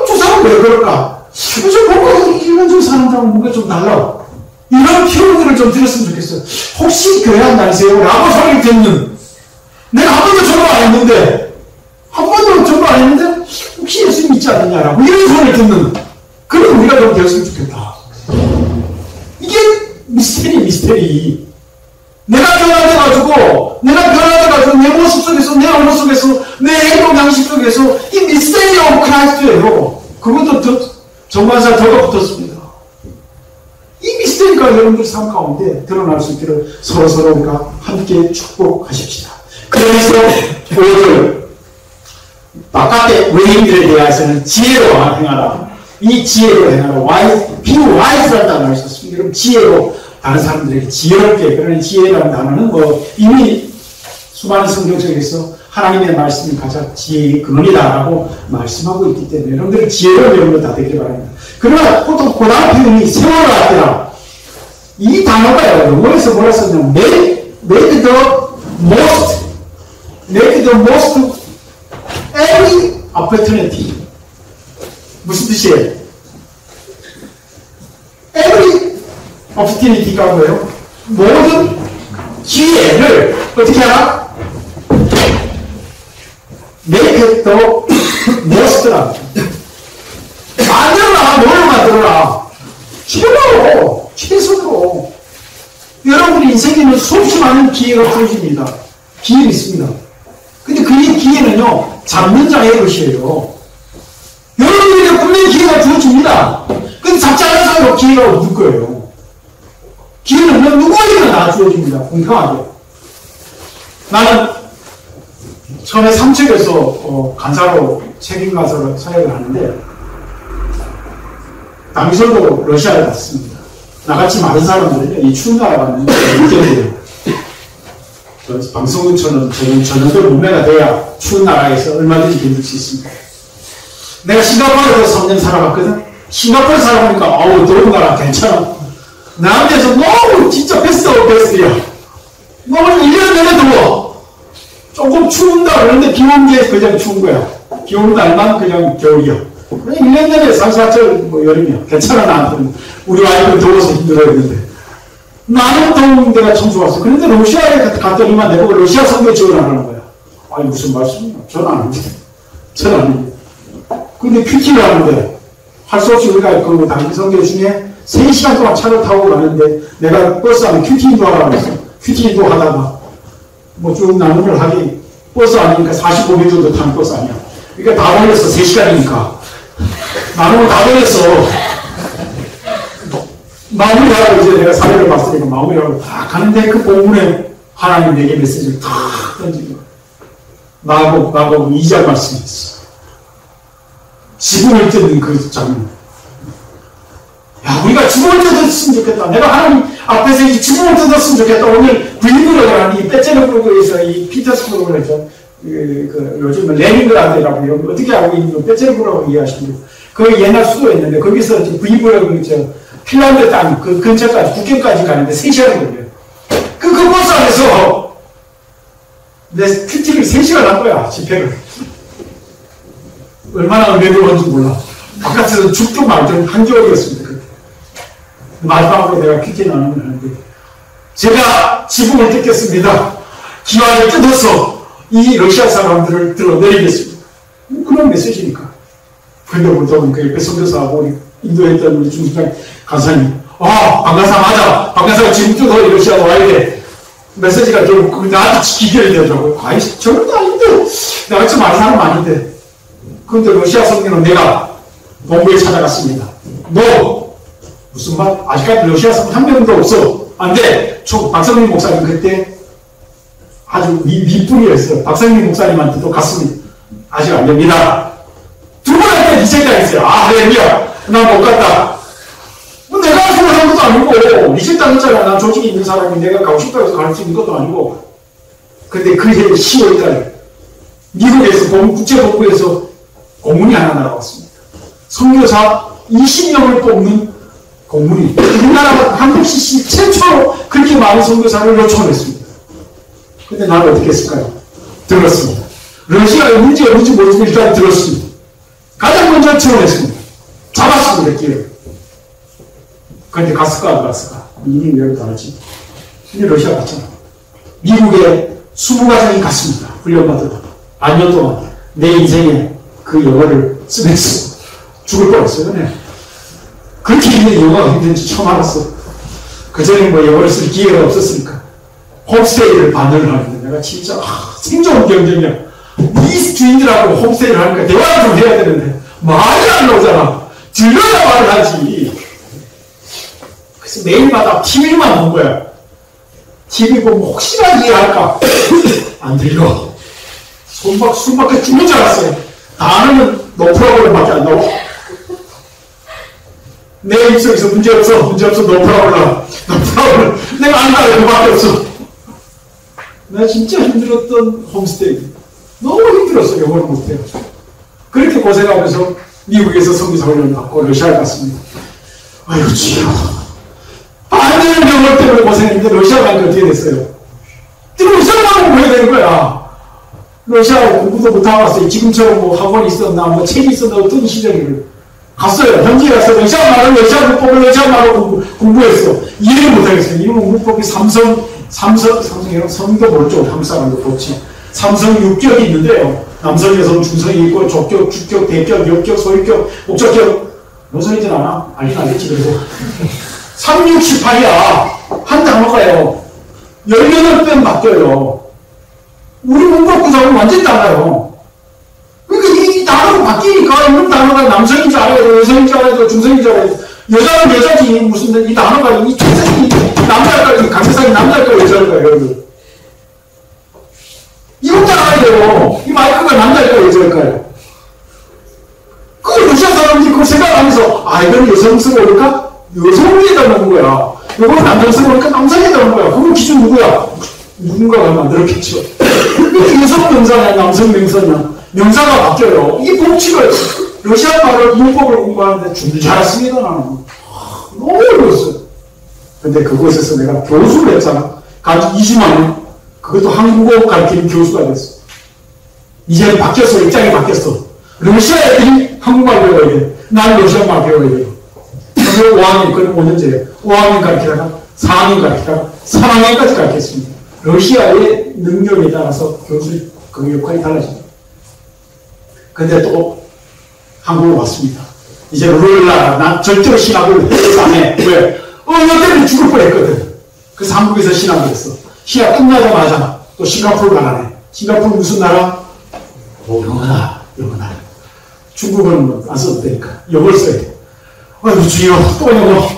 저 사람 왜 그럴까? 저 사람들하고 뭔가 좀 달라. 이런 표현들을 좀 들었으면 좋겠어요. 혹시 교회 안 다니세요? 라고 소리를 듣는, 내가 한 번도 전화 안 했는데, 혹시 예수 믿지 않느냐라고 이런 소리를 듣는, 그런 우리가 좀 되었으면 좋겠다. 이게 미스테리. 내가 변화돼가지고 내 모습 속에서, 내 언어 속에서, 내 행동 양식 속에서 이 미스테리 오브 크라이스트예요. 그것도 정관사 더가 붙었습니다. 이 미스테리가 여러분들 삶 가운데 드러날 수 있기를 서로 우리가 함께 축복하십시다. 그래서 오늘 바깥의 외인들에 대해서는 지혜로 행하라. 이 지혜로 행하라. 비유 와이즈라는 단어를 썼습니다. 여러분, 지혜로 다른 사람들에게 지혜롭게, 그러는 지혜라는 단어는 이미 수많은 성경 속에서 하나님의 말씀이 가장 지혜의 근원이다라고 말씀하고 있기 때문에 여러분들 지혜로운 여러분들 다 되길 바랍니다. 그러나 또 그 다음 표현이 세워라 하더라. 이 단어가요, 영어에서 뭐라 썼냐면 make the most every opportunity. 무슨 뜻이에요? every opportunity가 뭐예요? 모든 기회를 어떻게 하나? make the most라. 만들어라, 뭘 만들어라. 최선으로. 여러분의 인생에는 수없이 많은 기회가 주어집니다. 기회는 있습니다. 근데 그 기회는요, 잡는 자의 것이에요. 여러분에게 분명히 기회가 주어집니다. 근데 잡지 않은 사람은 기회가 없을 거예요. 기회는 누구에게나 다 주어집니다. 공평하게. 나는 처음에 삼척에서 간사로 책임가서 사역을 하는데, 당시도 러시아에 갔습니다. 나같이 많은 사람들은요, 이 추운 나라 가면 느껴져요. 방송은처럼 저 정도 몸매가 돼야 추운 나라에서 얼마든지 견딜 수 있습니다. 내가 싱가포르에서 3년 살아봤거든. 싱가포르 살아보니까 더운 나라 괜찮아. 나한테서 너무 진짜 베스트야. 너무 1년 내내 더워. 조금 추운다 그러는데 비 오는 게 그냥 추운 거야. 비 오는 날만 그냥 겨울이야. 1년 내내 3-4철 여름이야. 괜찮아 나한테는. 우리 와이프는 더워서 힘들어했는데. 나는 더운 데가 참 좋았어. 그런데 러시아에 갔더니만 내보고 러시아 선교 지원하라는 거야. 아니 무슨 말씀이야. 저는 안 합니다. 근데 큐티를 하는데 할 수 없이 우리가 그 단기 선교 중에 3시간 동안 차를 타고 가는데 내가 버스 안에 큐티 인도하라고 했어. 큐티 인도하다가 쭉 나눈 걸 하기 버스 아니니까 45분 정도 타는 버스 아니야. 그러니까 다 걸렸어. 3시간이니까. 나누고 다 걸렸어. 마무리하고 이제 내가 사회를 봤으니까 마무리하고 다 가는데 그 본문에 하나님 내게 메시지를 다 던지고 마곡 2절 말씀이 있어. 지붕을 뜯는 그 장면. 야, 우리가 지붕을 뜯었으면 좋겠다. 내가 하나님 앞에서 이 지붕을 뜯었으면 좋겠다. 오늘 브이브로그라는 이 빼체르부르크에서 이 피터스부르크에서 요즘 레닌그라드라고 이런 어떻게 알고 있는 빼체르부르크라고 이해하시는 그 옛날 수도였는데 거기서 브이브로그 핀란드 땅 그 근처까지 국경까지 가는데 3시간이 걸려요. 그 버스 안에서 내 큐티를 3시간 한 거야, 집회를. 얼마나 매끄러운지 몰라. 바깥에서 죽도 말든 한겨울이었습니다. 그때. 마지막으로 내가 큐티 나누면 하는데, 제가 지붕을 뜯겠습니다. 기와를 뜯어서 이 러시아 사람들을 들어내리겠습니다. 그런 메시지니까. 그런데 보통 그 옆에 선교사하고 우리 인도했던 우리 중수장 간사님, 박간사 맞아. 박간사가 지금 뜯어 러시아로 와야 돼. 메시지가 좀 나한테 기결이 되더라고요. 아이, 저런 아닌데. 내가 좀 아는 사람 아닌데. 그런데 러시아 성민은 내가 본부에 찾아갔습니다. 너 무슨 말? 아직까지 러시아 성민 한 명도 없어. 안 돼. 박성민 목사님 그때 아주 밑분이었어요. 박성민 목사님한테도 갔습니다. 아직 안 됩니다. 두 번 할 때 이 생각했어요. 할렐루야. 난 못 갔다. 내가 좋아하는 것도 아니고, 미식당 있잖아. 난 조직이 있는 사람이 내가 가고 싶다고 해서 갈 수 있는 것도 아니고. 근데 그 해 10월달, 미국에서 국제본부에서 공문이 하나 날아왔습니다. 선교사 20명을 뽑는 공문이. 우리나라가 한국 CC 최초로 그렇게 많은 선교사를 요청을 했습니다. 근데 나는 어떻게 했을까요? 들었습니다. 러시아에 문제 없는지 모르지만 일단 들었습니다. 가장 먼저 지원했습니다. 잡았습니다, 기회를. 그런데 갔을까, 안 갔을까? 이미 왜 다르지? 근데 러시아 갔잖아. 미국에 20가정이 갔습니다. 훈련받으러. 반년 동안 내 인생에 그 영어를 쓰면서 죽을 뻔했어요. 네. 그렇게 있는 영어가 힘든지 처음 알았어. 그전에 뭐 영어를 쓸 기회가 없었으니까. 홈스테이를 반년을 하는데 내가 진짜 생존 경쟁이야. 이 주인들하고 홈스테이를 하니까 대화를 좀 해야 되는데 말이 안 나오잖아. 들려야 말을 하지. 그래서 매일마다 TV만 본 거야. TV 보면 혹시나 이해할까? 안 들려. 숨밖에 죽는 줄 알았어요. 단어는 노프라블럼밖에 안 나와. 내 입속에서 문제없어, 노프라블럼. 내가 아는 거 그밖에 없어. 내가 진짜 힘들었던 홈스테이. 너무 힘들었어, 영어를 못해요. 그렇게 고생하면서 미국에서 선교사 훈련을 받고 러시아에 갔습니다. 아유, 주여. 반대는 영어 때문에 고생했는데 러시아 가니까 어떻게 됐어요? 지금 러시아만 공부해야 되는 거야. 러시아 공부도 못하고 왔어요. 지금처럼 뭐 학원이 있었나, 뭐 책이 있었나, 어떤 시절을 갔어요. 현지에 가서 러시아 말을 러시아 문법을 러시아 말로 공부했어. 이해를 못하겠어요. 이런 문법이 삼성이랑 성도 모르죠. 한국 사람도 그렇지. 삼성 6격이 있는데요. 남성, 여성, 중성이 있고, 족격, 주격, 대격, 역격, 소유격, 목적격. 뭔 소리인지 아나? 알긴 알겠지, 그래도. 3, 6, 18이야. 한 단어가요. 18번 바뀌어요. 우리 문법 구성은 완전 달라요. 그러니까 이 단어가 바뀌니까 이런 단어가 남성인 줄 알아야 돼, 여성인 줄 알아야 돼, 중성인 줄 알아야 돼. 여자는 여자지, 무슨, 이 단어가, 이 초생이 남자일까요? 강세상이 남자일까요? 여자일까요? 여러분. 이것도 알아야 돼요. 이 마이크가 남자일까요? 여자일까요? 그 러시아 사람들이 그걸 생각하면서, 이건 여성스러울까? 여성에다 놓은 거야. 이건 남성스러울까? 남성에다 놓은 거야. 그건 기준 누구야? 누군가가 만들었겠죠. 이게 여성 명사냐, 남성 명사냐. 명사가 바뀌어요. 이게 법칙을, 러시아 말을, 문법을 공부하는데 준줄 알았습니다, 나는. 너무 어려웠어요. 근데 그곳에서 내가 교수를 했잖아. 간 20만 원. 그것도 한국어 가르치는 교수가 됐어. 이제는 바뀌었어. 입장이 바뀌었어. 러시아 애들이 한국말 배워야 돼. 난 러시아말 배워야 돼. 그래서 5학년, 그건 5년째예요. 5학년 가르치다가 4학년 가르치다가 3학년까지 가르쳤습니다. 러시아의 능력에 따라서 교수 그 역할이 달라집니다. 근데 또 한국으로 왔습니다. 이제 룰라, 난 절대로 신학을 안 해. 왜? 너 때문에 죽을 뻔했거든. 그래서 한국에서 신학을 했어. 신학 끝나자마자 또 싱가포르 가라네. 싱가포르 무슨 나라? 영어 나라. 중국어는 안 써도 되니까. 영어를 써야 돼. 아이고, 주여, 또 영어.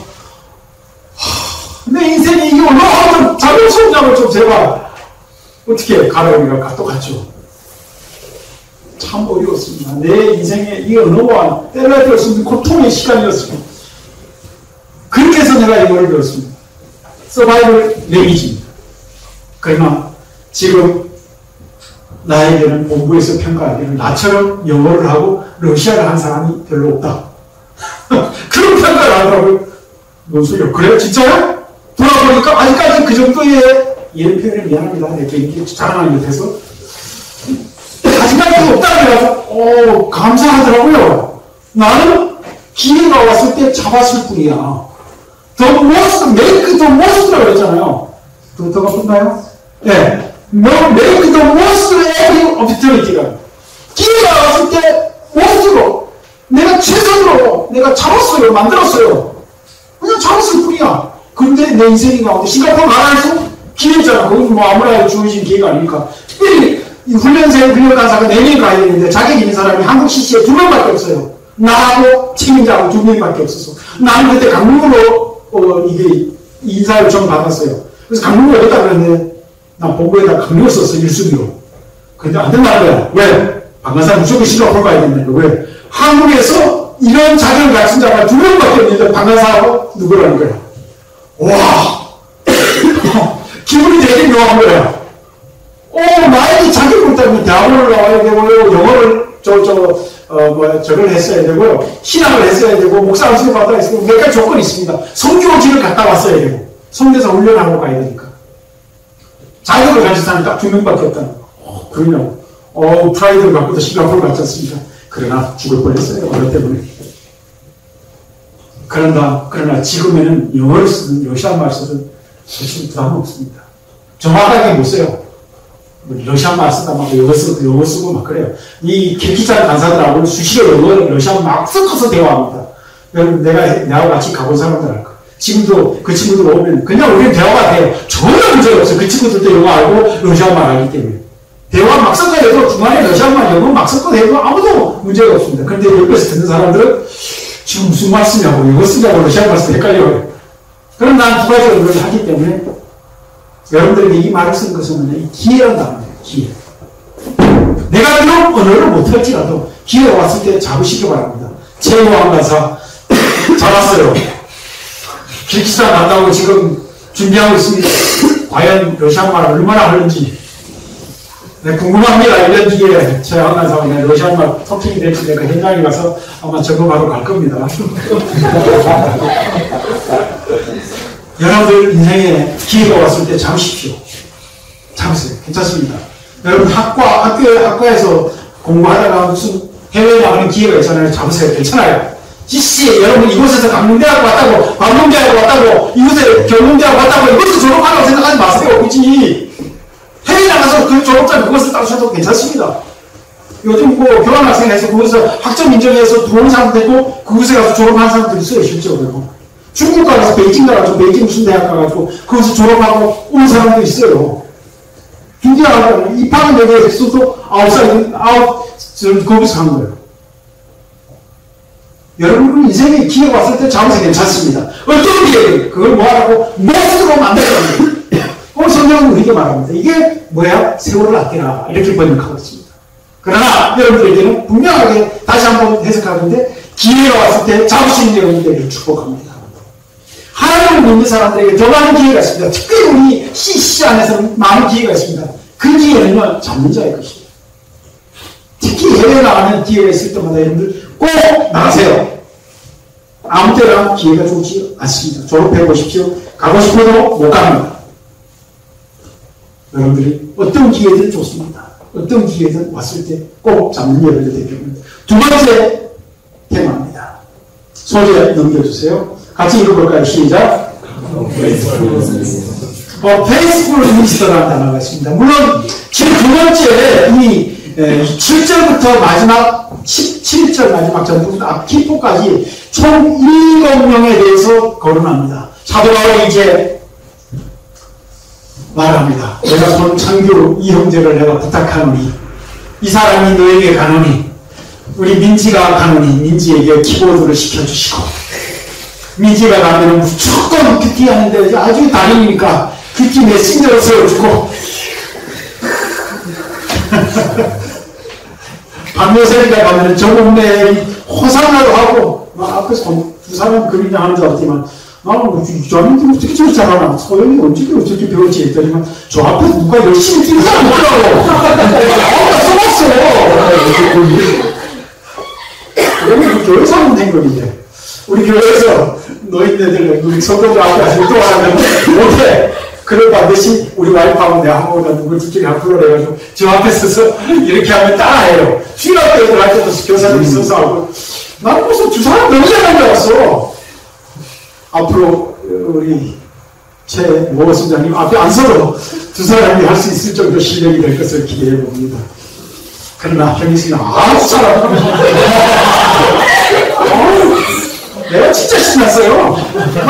내 인생이 이게 얼마나 자료 성장을 좀 제발. 어떻게 가라오니까 또 갔죠. 참 어려웠습니다. 내 인생에 이 언어와 때려야 될 수 있는 고통의 시간이었습니다. 그렇게 해서 내가 영어를 배웠습니다. 서바이벌 랭귀지입니다. 그러나 지금 나에게는 본부에서 평가하기를 나처럼 영어를 하고 러시아를 한 사람이 별로 없다. 그런 평가를 하더라고요. 뭔 소리야? 그래요? 진짜요? 돌아보니까 아직까지 그 정도의 이런 표현에 미안합니다. 내 개인기 자랑하는 듯해서 아직까지 없다고 해가지고 감사하더라고요. 나는 기회가 왔을 때 잡았을 뿐이야. The most, make the most라고 했잖아요. 더가 붙나요? 네. make the most every opportunity가. 기회가 왔을 때 most로 내가 최선으로 내가 잡았어요. 만들었어요. 그냥 잡았을 뿐이야. 근데 내 인생이 가운데 싱가포르 나라에서 기회잖아. 그건 뭐 아무나 주어진 기회가 아니니까. 특별히 훈련생 훈련간사가 4명 가야 되는데 자격 있는 사람이 한국 CC에 2명밖에 없어요. 나하고 책임자하고 2명밖에 없어서. 나는 그때 강릉으로 이게 인사 요청 받았어요. 그래서 강릉으로 어디다 그랬는데 난 본부에다 강릉을 썼어. 1순위로. 근데 안 된다는 거야. 왜? 방간사 무조건 싱가포르 가야 된다는 거야. 왜? 한국에서 이런 자격을 갖춘 자가 2명밖에 없는데 방간사하고 누구라는 거야. 와! 기분이 되게 묘한 거야. 나에게 자격을 따면 대학원을 나와야 되고요, 영어를, 저걸 했어야 되고요, 신학을 했어야 되고, 목사 수업 받아야 되고, 몇 가지 조건이 있습니다. 성교직을 갔다 왔어야 되고, 성대사 훈련하고 가야 되니까. 자격을 가진 사람이 딱 2명밖에 없다는 거. 그러냐고. 프라이드를 갖고도 싱가포르 갔지 않습니까? 그러나 죽을 뻔했어요, 언어 때문에. 그러나 지금에는 영어를 쓰든 러시아 말 쓰든 사실 부담은 없습니다. 정확하게 못 써요. 러시아 말 쓰다 막 영어 쓰고 막 그래요. 이 킬키자 간사들하고는 수시로 러시아 막 섞어서 대화합니다. 여러분, 내가 같이 가본 사람들 알 거예요. 지금도 그 친구들 오면 그냥 우리는 대화가 돼요. 전혀 문제가 없어요. 그 친구들도 영어 알고 러시아 말 알기 때문에. 대화 막 섞어도 중간에 러시아 말 영어 막 섞어도 아무도 문제가 없습니다. 그런데 옆에서 듣는 사람들은 지금 무슨 말 쓰냐고, 영어 쓰냐고, 러시아 말 쓰냐고 헷갈려요. 그럼 난 두 가지 언어를 하기 때문에 여러분들에게 이 말을 쓰는 것은 기회란 단어예요. 기회. 내가 그런 언어를 못할지라도 기회가 왔을 때 잡으시기 바랍니다. 최고왕 간사 잡았어요. 길기사 간다고 지금 준비하고 있습니다. 과연 러시아 말 얼마나 하는지 궁금합니다. 1년 뒤에 최고왕 간사가 러시아 말 터킹이 될지 내가 현장에 가서 아마 점검하러 갈 겁니다. 여러분들 인생에 기회가 왔을 때 잡으십시오. 잡으세요. 괜찮습니다. 여러분 학과에서 공부하다가 무슨 해외에 나가는 기회가 있잖아요. 잡으세요. 괜찮아요. CC 여러분 이곳에서 강릉대학 왔다고, 광명대학 왔다고, 이곳에 경북대학 왔다고 이것을 졸업하라고 생각하지 마세요. 굳이 해외 나가서 그 졸업장 그것을 따주셔도 괜찮습니다. 요즘 교환학생에서 그곳에서 학점 인정해서 들어온 사람도 있고 그곳에 가서 졸업한 사람들이 있어요. 실제로. 중국 가서 베이징 가가지고 베이징 무슨 대학 가가지고 거기서 졸업하고 온 사람도 있어요. 중대학교 입학은 여기에 있어도 거기서 간 거예요. 여러분 인생에 기회가 왔을 때 잡으세요. 괜찮습니다. 어떤 기회? 그걸 뭐하라고? 못으로 만들어가는 거예요. 오늘 성경은 우리에게 말합니다. 이게 뭐야? 세월을 아끼라 이렇게 번역하고 있습니다. 그러나 여러분들에게는 분명하게 다시 한번 해석하는데 기회가 왔을 때 잡으시는 여러분들에게 축복합니다. 하나님을 믿는 사람들에게 더 많은 기회가 있습니다. 특별히 우리 CC 안에서는 많은 기회가 있습니다. 그 기회는 잡는 자의 것입니다. 특히 해외 나가는 기회가 있을 때마다 여러분들 꼭 나가세요. 아무 때나 기회가 좋지 않습니다. 졸업해 보십시오. 가고 싶어도 못 갑니다. 여러분들이 어떤 기회든 좋습니다. 어떤 기회든 왔을 때 꼭 잡는 여러분들 되기 바랍니다. 두 번째 테마입니다. 소개 넘겨주세요. 같이 읽어볼까요? 시작. 페이스북 미니스터라는 단어가 있습니다. 물론 지금 두 번째 이 7절부터 마지막 17절 마지막 전부터 앞 키포까지 총 7명에 대해서 거론합니다. 사도 바울이 이제 말합니다. 내가 손창규 이 형제를 내가 부탁하노니 이 사람이 너에게 가노니 우리 민지가 가노니 민지에게 키보드를 시켜주시고 민지가 가면 무조건 큐티 하는데 아주 다행이니까 큐티 메신저로 세워주고 반모세니까 가면은 저 동네에 호산나도 하고, 막 앞에서 두 사람 그림자 하는 줄 알았지만, 나는 뭐, 저 사람들이 어떻게 저렇게 잘하나? 소영이 어떻게 배웠지? 했더니만, 저 앞에서 누가 열심히 뛰는 사람 없더라고. 써봤어. 그러면 그 교회에서 하는 행동인데, 우리 교회에서 노인네들, 우리 성도들 앞에 활동하면 못해. 그걸 반드시 우리 와이프하고 내하고 누굴 둘 중에 한 불러내가지고 저 앞에 서서 이렇게 하면 따라해요. 주일학교 애들 할 때도 교사님이 서서 하고, 나는 무슨 두 사람 너무 잘한 줄 알았어. 앞으로 우리 최모 선장님 앞에 안 서도 두 사람이 할 수 있을 정도 실력이 될 것을 기대해 봅니다. 그러나 형님은 아주 잘합니다. 내가 진짜 신났어요.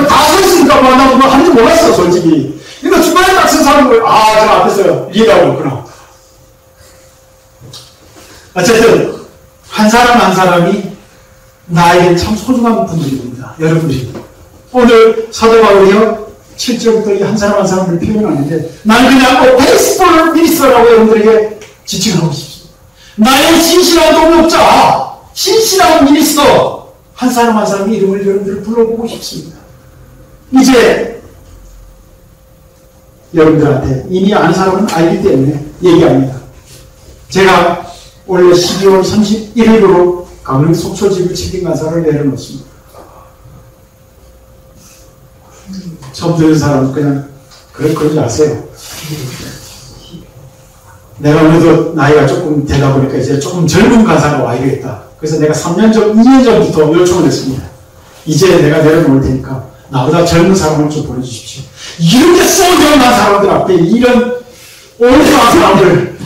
다 섰으니까 뭐 나 그거 하는지 몰랐어 솔직히. 그러니까 중간에 딱 선 사람을 저 앞에서 리더하고 있구나. 어쨌든 한 사람 한 사람이 나에게 참 소중한 분들입니다. 여러분들이. 오늘 사도 바울이요 7절부터 이 한 사람 한 사람을 표현하는데 나는 그냥 페이스볼 미니스터라고 여러분들에게 지칭하고 싶습니다. 나의 신실한 동역자, 신실한 미니스터 한 사람 한 사람의 이름을 여러분들 불러보고 싶습니다. 이제 여러분들한테 이미 아는 사람은 알기 때문에 얘기합니다. 제가 원래 12월 31일으로 강릉 속초집을 책임 간사를 내려놓습니다. 처음 들은 사람은 그냥 그러지 마세요. 내가 오늘도 나이가 조금 되다 보니까 이제 조금 젊은 간사가 와야 되겠다. 그래서 내가 3년 전, 2년 전부터 요청을 했습니다. 이제 내가 내려놓을 테니까 나보다 젊은 사람을 좀 보내주십시오. 이렇게 쏘려는 사람들 앞에 이런 올드한 사람들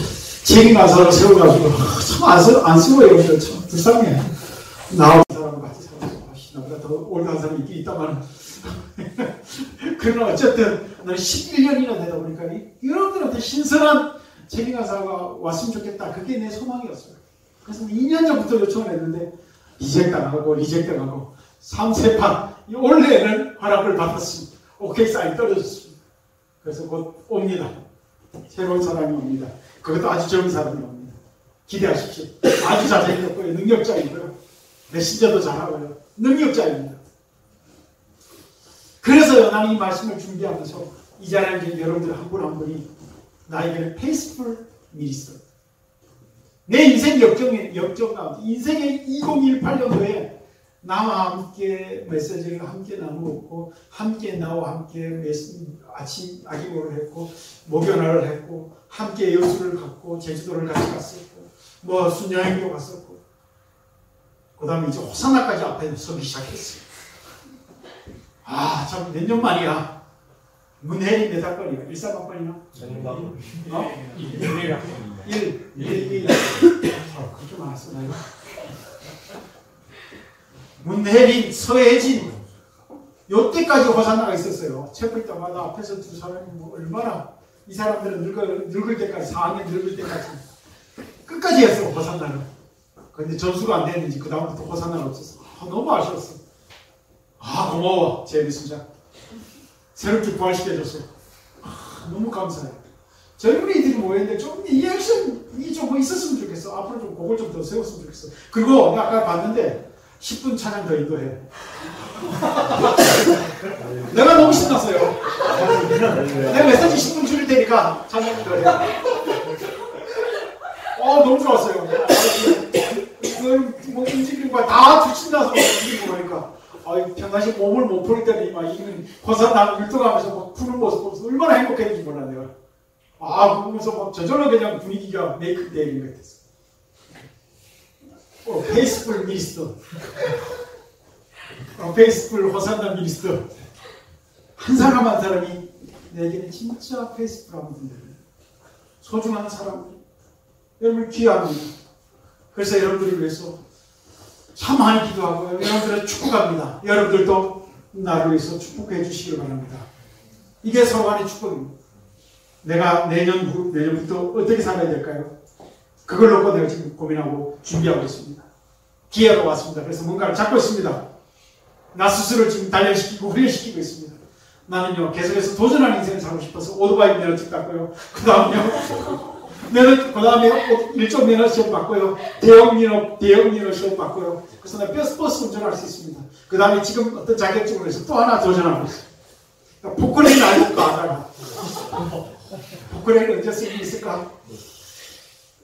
책임 간사로 세워가지고 참 안쓰러워요. 참 불쌍해. 나하고 사람과 같이 살아서 나보다 더 올드한 사람이 있긴 있다만 그러나 어쨌든 나는 11년이나 되다 보니까 여러분들한테 신선한 책임 간사가 왔으면 좋겠다. 그게 내 소망이었어요. 그래서 2년 전부터 요청을 했는데 리젝당하고 3세판 올해는 허락을 받았습니다. 오케이 사인 떨어졌습니다. 그래서 곧 옵니다. 새로운 사람이 옵니다. 그것도 아주 젊은 사람이 옵니다. 기대하십시오. 아주 자제력고요. 능력자이고요. 메신저도 잘하고요. 능력자입니다. 그래서 나는 이 말씀을 준비하면서 이 자리에 계신 여러분들 한 분 한 분이 나에게는 페이스풀 미니스터. 내 인생 역정 가운데 인생의 2018년도에 나와 함께 메시지를 함께 나누었고 함께 나와 함께 아침 아기모를 했고 목요날을 했고 함께 여수를 갔고 제주도를 같이 갔었고 뭐 순여행도 갔었고 그 다음에 이제 호산나까지 앞에 서기 시작했어요. 아 참 몇 년 만이야. 문혜리 몇 학번이야? 13학번이나? 어? 1. 그렇게 많았어, 나이가. 문혜린, 서혜진, 요때까지 호산나가 있었어요. 체포 때마다 앞에서 두 사람이 뭐 얼마나, 이 사람들은 늙을 때까지, 4학년 늙을 때까지 끝까지 했어, 호산나는. 근데 전수가 안 됐는지, 그다음부터 호산나가 없었어. 너무 아쉬웠어. 고마워, 제리 순자. 새롭게 부활시켜줬어. 너무 감사해. 젊은이들이 모였는데 좀 이 액션이 좀 있었으면 좋겠어. 앞으로 좀 그걸 좀 더 세웠으면 좋겠어. 그리고 내가 아까 봤는데 10분 찬양 더 인도해. 내가 너무 신났어요. 내가 메시지 10분 줄일 테니까 찬양 더 해. 너무 좋았어요. 뭐 움직임과 다 주친나서 움직이고 보니까 평상시 몸을 못 풀 때는 막 이는 호산나 율동하면서 막 푸는 모습 보면서 얼마나 행복했는지 몰라 내가. 그거 보면서 막 저절로 그냥 분위기가 메이크되는 것 같았어. 페이스풀 미니스터. 페이스풀 호산나 미니스터. 한 사람 한 사람이 내게는 진짜 페이스풀한 분들이에요. 소중한 사람. 여러분 귀합니다. 그래서 여러분들을 위해서 참 많이 기도하고요. 여러분들을 축복합니다. 여러분들도 나를 위해서 축복해 주시기 바랍니다. 이게 서로 간의 축복입니다. 내가 내년부터 어떻게 살아야 될까요? 그걸 놓고 내가 지금 고민하고 준비하고 있습니다. 기회가 왔습니다. 그래서 뭔가를 잡고 있습니다. 나 스스로 지금 단련시키고 훈련시키고 있습니다. 나는요 계속해서 도전하는 인생을 살고 싶어서 오토바이 면허증 땄고요. 그 다음요 그 다음에 일종 면허 시험 봤고요. 대형 면허 시험 봤고요. 그래서 내가 버스 운전할 수 있습니다. 그 다음에 지금 어떤 자격증을 해서 또 하나 도전하고 있어요. 포크레인 알고 하다가 포크레인 언제 쓸 수 있을까?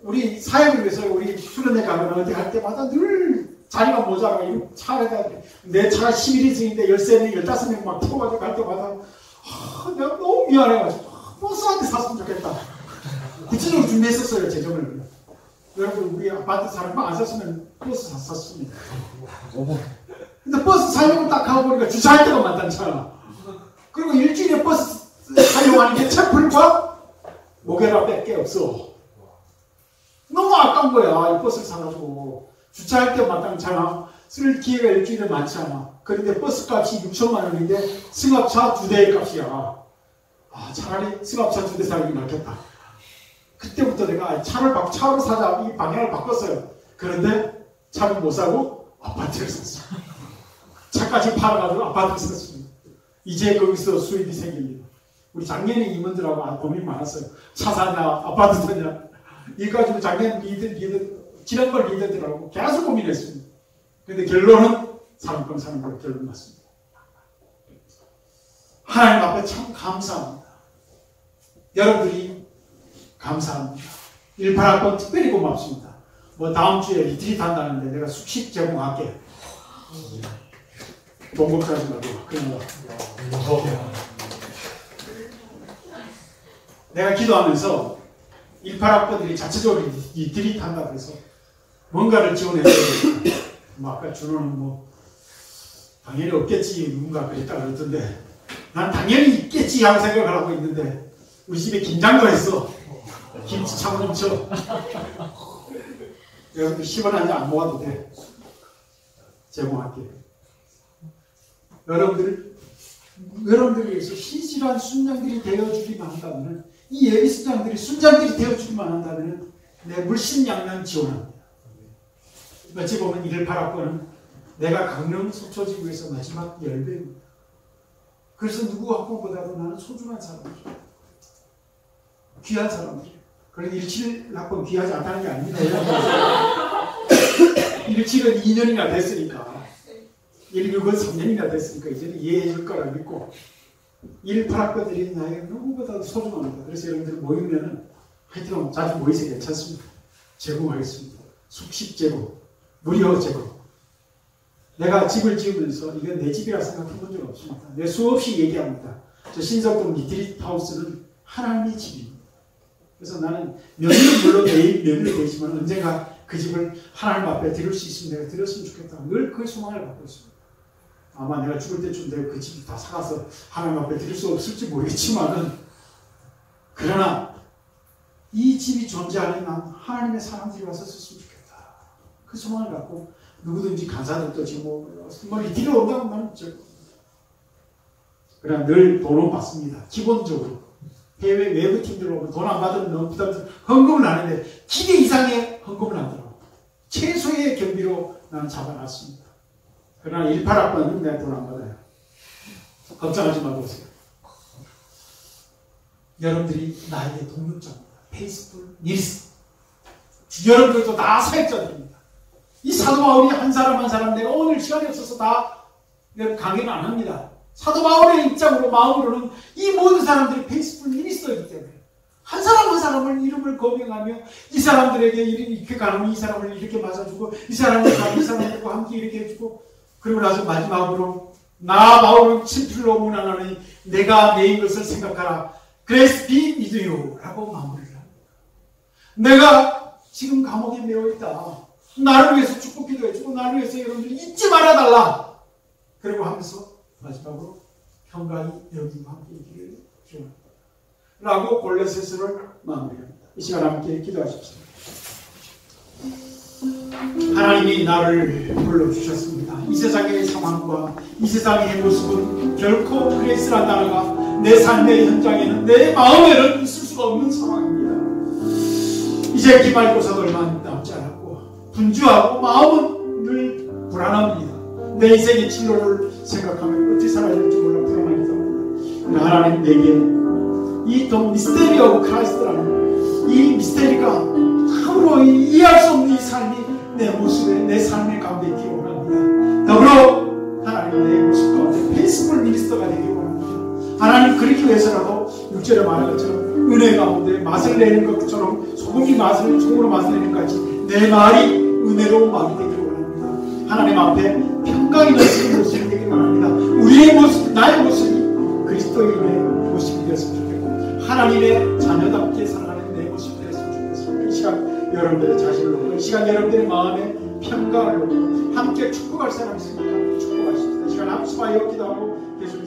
우리 사역을 위해서 우리 훈련에 가면 어디 갈 때마다 늘 자리가 모자라고 차에다 내 차가 11인승인데 13명, 15명 막 태워가지고 갈 때마다 내가 너무 미안해가지고 버스한테 샀으면 좋겠다. 구체적으로 준비했었어요, 재정을. 여러분, 우리 아파트 사람만 안 샀으면 버스 샀습니다. 근데 버스 사용을 딱 하고 보니까 주차할 데가 많잖아. 그리고 일주일에 버스 사용하는 게 채플과 모게라 밖에 없어. 너무 아까운 거야, 이 버스를 사가지고. 주차할 때 마땅찮아. 쓸 기회가 일주일에 많지 않아. 그런데 버스 값이 6천만 원인데 승합차 2대의 값이야. 차라리 승합차 2대 사는 게 낫겠다. 그때부터 내가 차로 사자, 이 방향을 바꿨어요. 그런데 차를 못 사고 아파트를 샀어요. 차까지 팔아가지고 아파트를 샀습니다. 이제 거기서 수입이 생깁니다. 우리 작년에 임원들하고 고민 많았어요. 차 사냐, 아파트 사냐. 이거 가지고 작년 지난번 리더들하고 계속 고민했습니다. 근데 결론은 사람권 사는 걸로 결론 났습니다. 하나님 앞에 참 감사합니다. 여러분들이 감사합니다. 18학번 특별히 고맙습니다. 다음 주에 리트리트 한다는데 내가 숙식 제공할게. 돈 걱정하지 말고 그냥 내가 기도하면서 18학번들이 자체적으로 리트리트 한다고 해서 뭔가를 지원해서 아까 준호는 당연히 없겠지 누군가 그랬다 그랬던데 난 당연히 있겠지 하고 생각을 하고 있는데 우리 집에 김장도 했어. 김치 차고 넘쳐. 여러분들 10원 한 장 안 모아도 돼. 제공할게. 여러분들 위해서 신실한 순장들이 되어주기만 한다면 이 예비 순장들이 순장들이 되어주기만 한다면 내 물심양면 지원합니다. 어찌 보면 18학번은 내가 강릉 속초지구에서 마지막 열배입니다. 그래서 누구 학번보다도 나는 소중한 사람이에요. 귀한 사람이에요. 그런 17학번 귀하지 않다는 게 아닙니다. 17은 2년이나 됐으니까 16은 3년이나 됐으니까 이제는 이해해 줄 거라 믿고 18학번들이 나에게 누구보다도 소중합니다. 그래서 여러분들 모이면은 하여튼 자주 모이세요. 괜찮습니다. 제공하겠습니다. 숙식 제공, 무료 제공. 내가 집을 지으면서 이건 내 집이라 생각해 본 적 없습니다. 내 수없이 얘기합니다. 저 신석동 리트리트 하우스는 하나님의 집입니다. 그래서 나는 며느리는 물론 매일 며느리 되지만 언젠가 그 집을 하나님 앞에 드릴 수 있으면 내가 드렸으면 좋겠다. 늘 그 소망을 갖고 있습니다. 아마 내가 죽을 때쯤 되면 그 집을 다 사가서 하나님 앞에 드릴 수 없을지 모르겠지만은 그러나 이 집이 존재하는 난 하나님의 사람들이 와서 썼으면 좋겠다. 그 소망을 갖고 누구든지 간사들도 지금 리트리트 온다고 나는 그러나 늘 돈은 받습니다. 기본적으로. 해외 외부 팀들 오면 돈 안 받으면 너무 부담스러워. 헌금을 하는데 기대 이상의 헌금을 하더라고. 최소의 경비로 나는 잡아놨습니다. 그러나 18학번은 내가 돈 안 받아요. 걱정하지 말고 오세요. 여러분들이 나에게 동력자입니다. 페이스풀, 닐스. 여러분들도 다 사역자들입니다. 이 사도 바울이 한 사람 한 사람 내가 오늘 시간이 없어서 다 내가 강의는 안 합니다. 사도 바울의 입장으로 마음으로는 이 모든 사람들이 페이스풀 미니스터이기 때문에 한 사람 한 사람을 이름을 거명하며 이 사람들에게 이렇게 가면 이 사람을 이렇게 맞아주고 이 사람들과 함께 이렇게 해주고 그리고 나서 마지막으로 나 바울은 친필로 문안하니 내가 내인 것을 생각하라. Grace be with you 라고 마무리를 합니다. 내가 지금 감옥에 매여 있다. 나를 위해서 축복 기도해주고 나를 위해서 여러분들 잊지 말아달라. 그리고 하면서 마지막으로 평강이 여기와 함께 있기를 기원합니다. 라고 골로새서를 마무리합니다. 이 시간 함께 기도하십시오. 하나님이 나를 불러주셨습니다. 이 세상의 상황과 이 세상의 모습은 결코 그레이스란 단어가 내 삶의 현장에는 내 마음에는 있을 수가 없는 상황입니다. 이제 기말고사도 얼마 남지 않았고 분주하고 마음은 늘 불안합니다. 내 인생의 진로를 생각하면 어떻게 살아야 될지 몰라 불안하기도 합니다. 하나님 내게 이 더 미스테리 오브 크라이스트라는 이 이 미스테리가 참으로 이해할 수 없는 이 삶이 내 모습에, 내 삶의 가운데 있기 원합니다. 더불어 하나님 내 모습 가운데 페이스풀 미니스터가 되기 원합니다. 하나님 그렇기 위해서라도 6절에 말한 것처럼 은혜 가운데 맛을 내는 것처럼 속으로 맛을 내는 것까지 내 말이 은혜로운 마음이 되기를 원합니다. 하나님 앞에 평강이 넘치는 모습이 되기를 원합니다. 우리의 모습, 나의 모습이 그리스도인의 모습이 되었으면 좋겠고 하나님의 자녀답게 살아가는 내 모습이 되었으면 좋겠습니다. 이 시간 여러분들의 자신을 놓고 이 시간 여러분들의 마음에 평강을 놓고 함께 축복할 사람이 있으니까 축복하십시다. 이 시간 합수하여 기도하고 예수님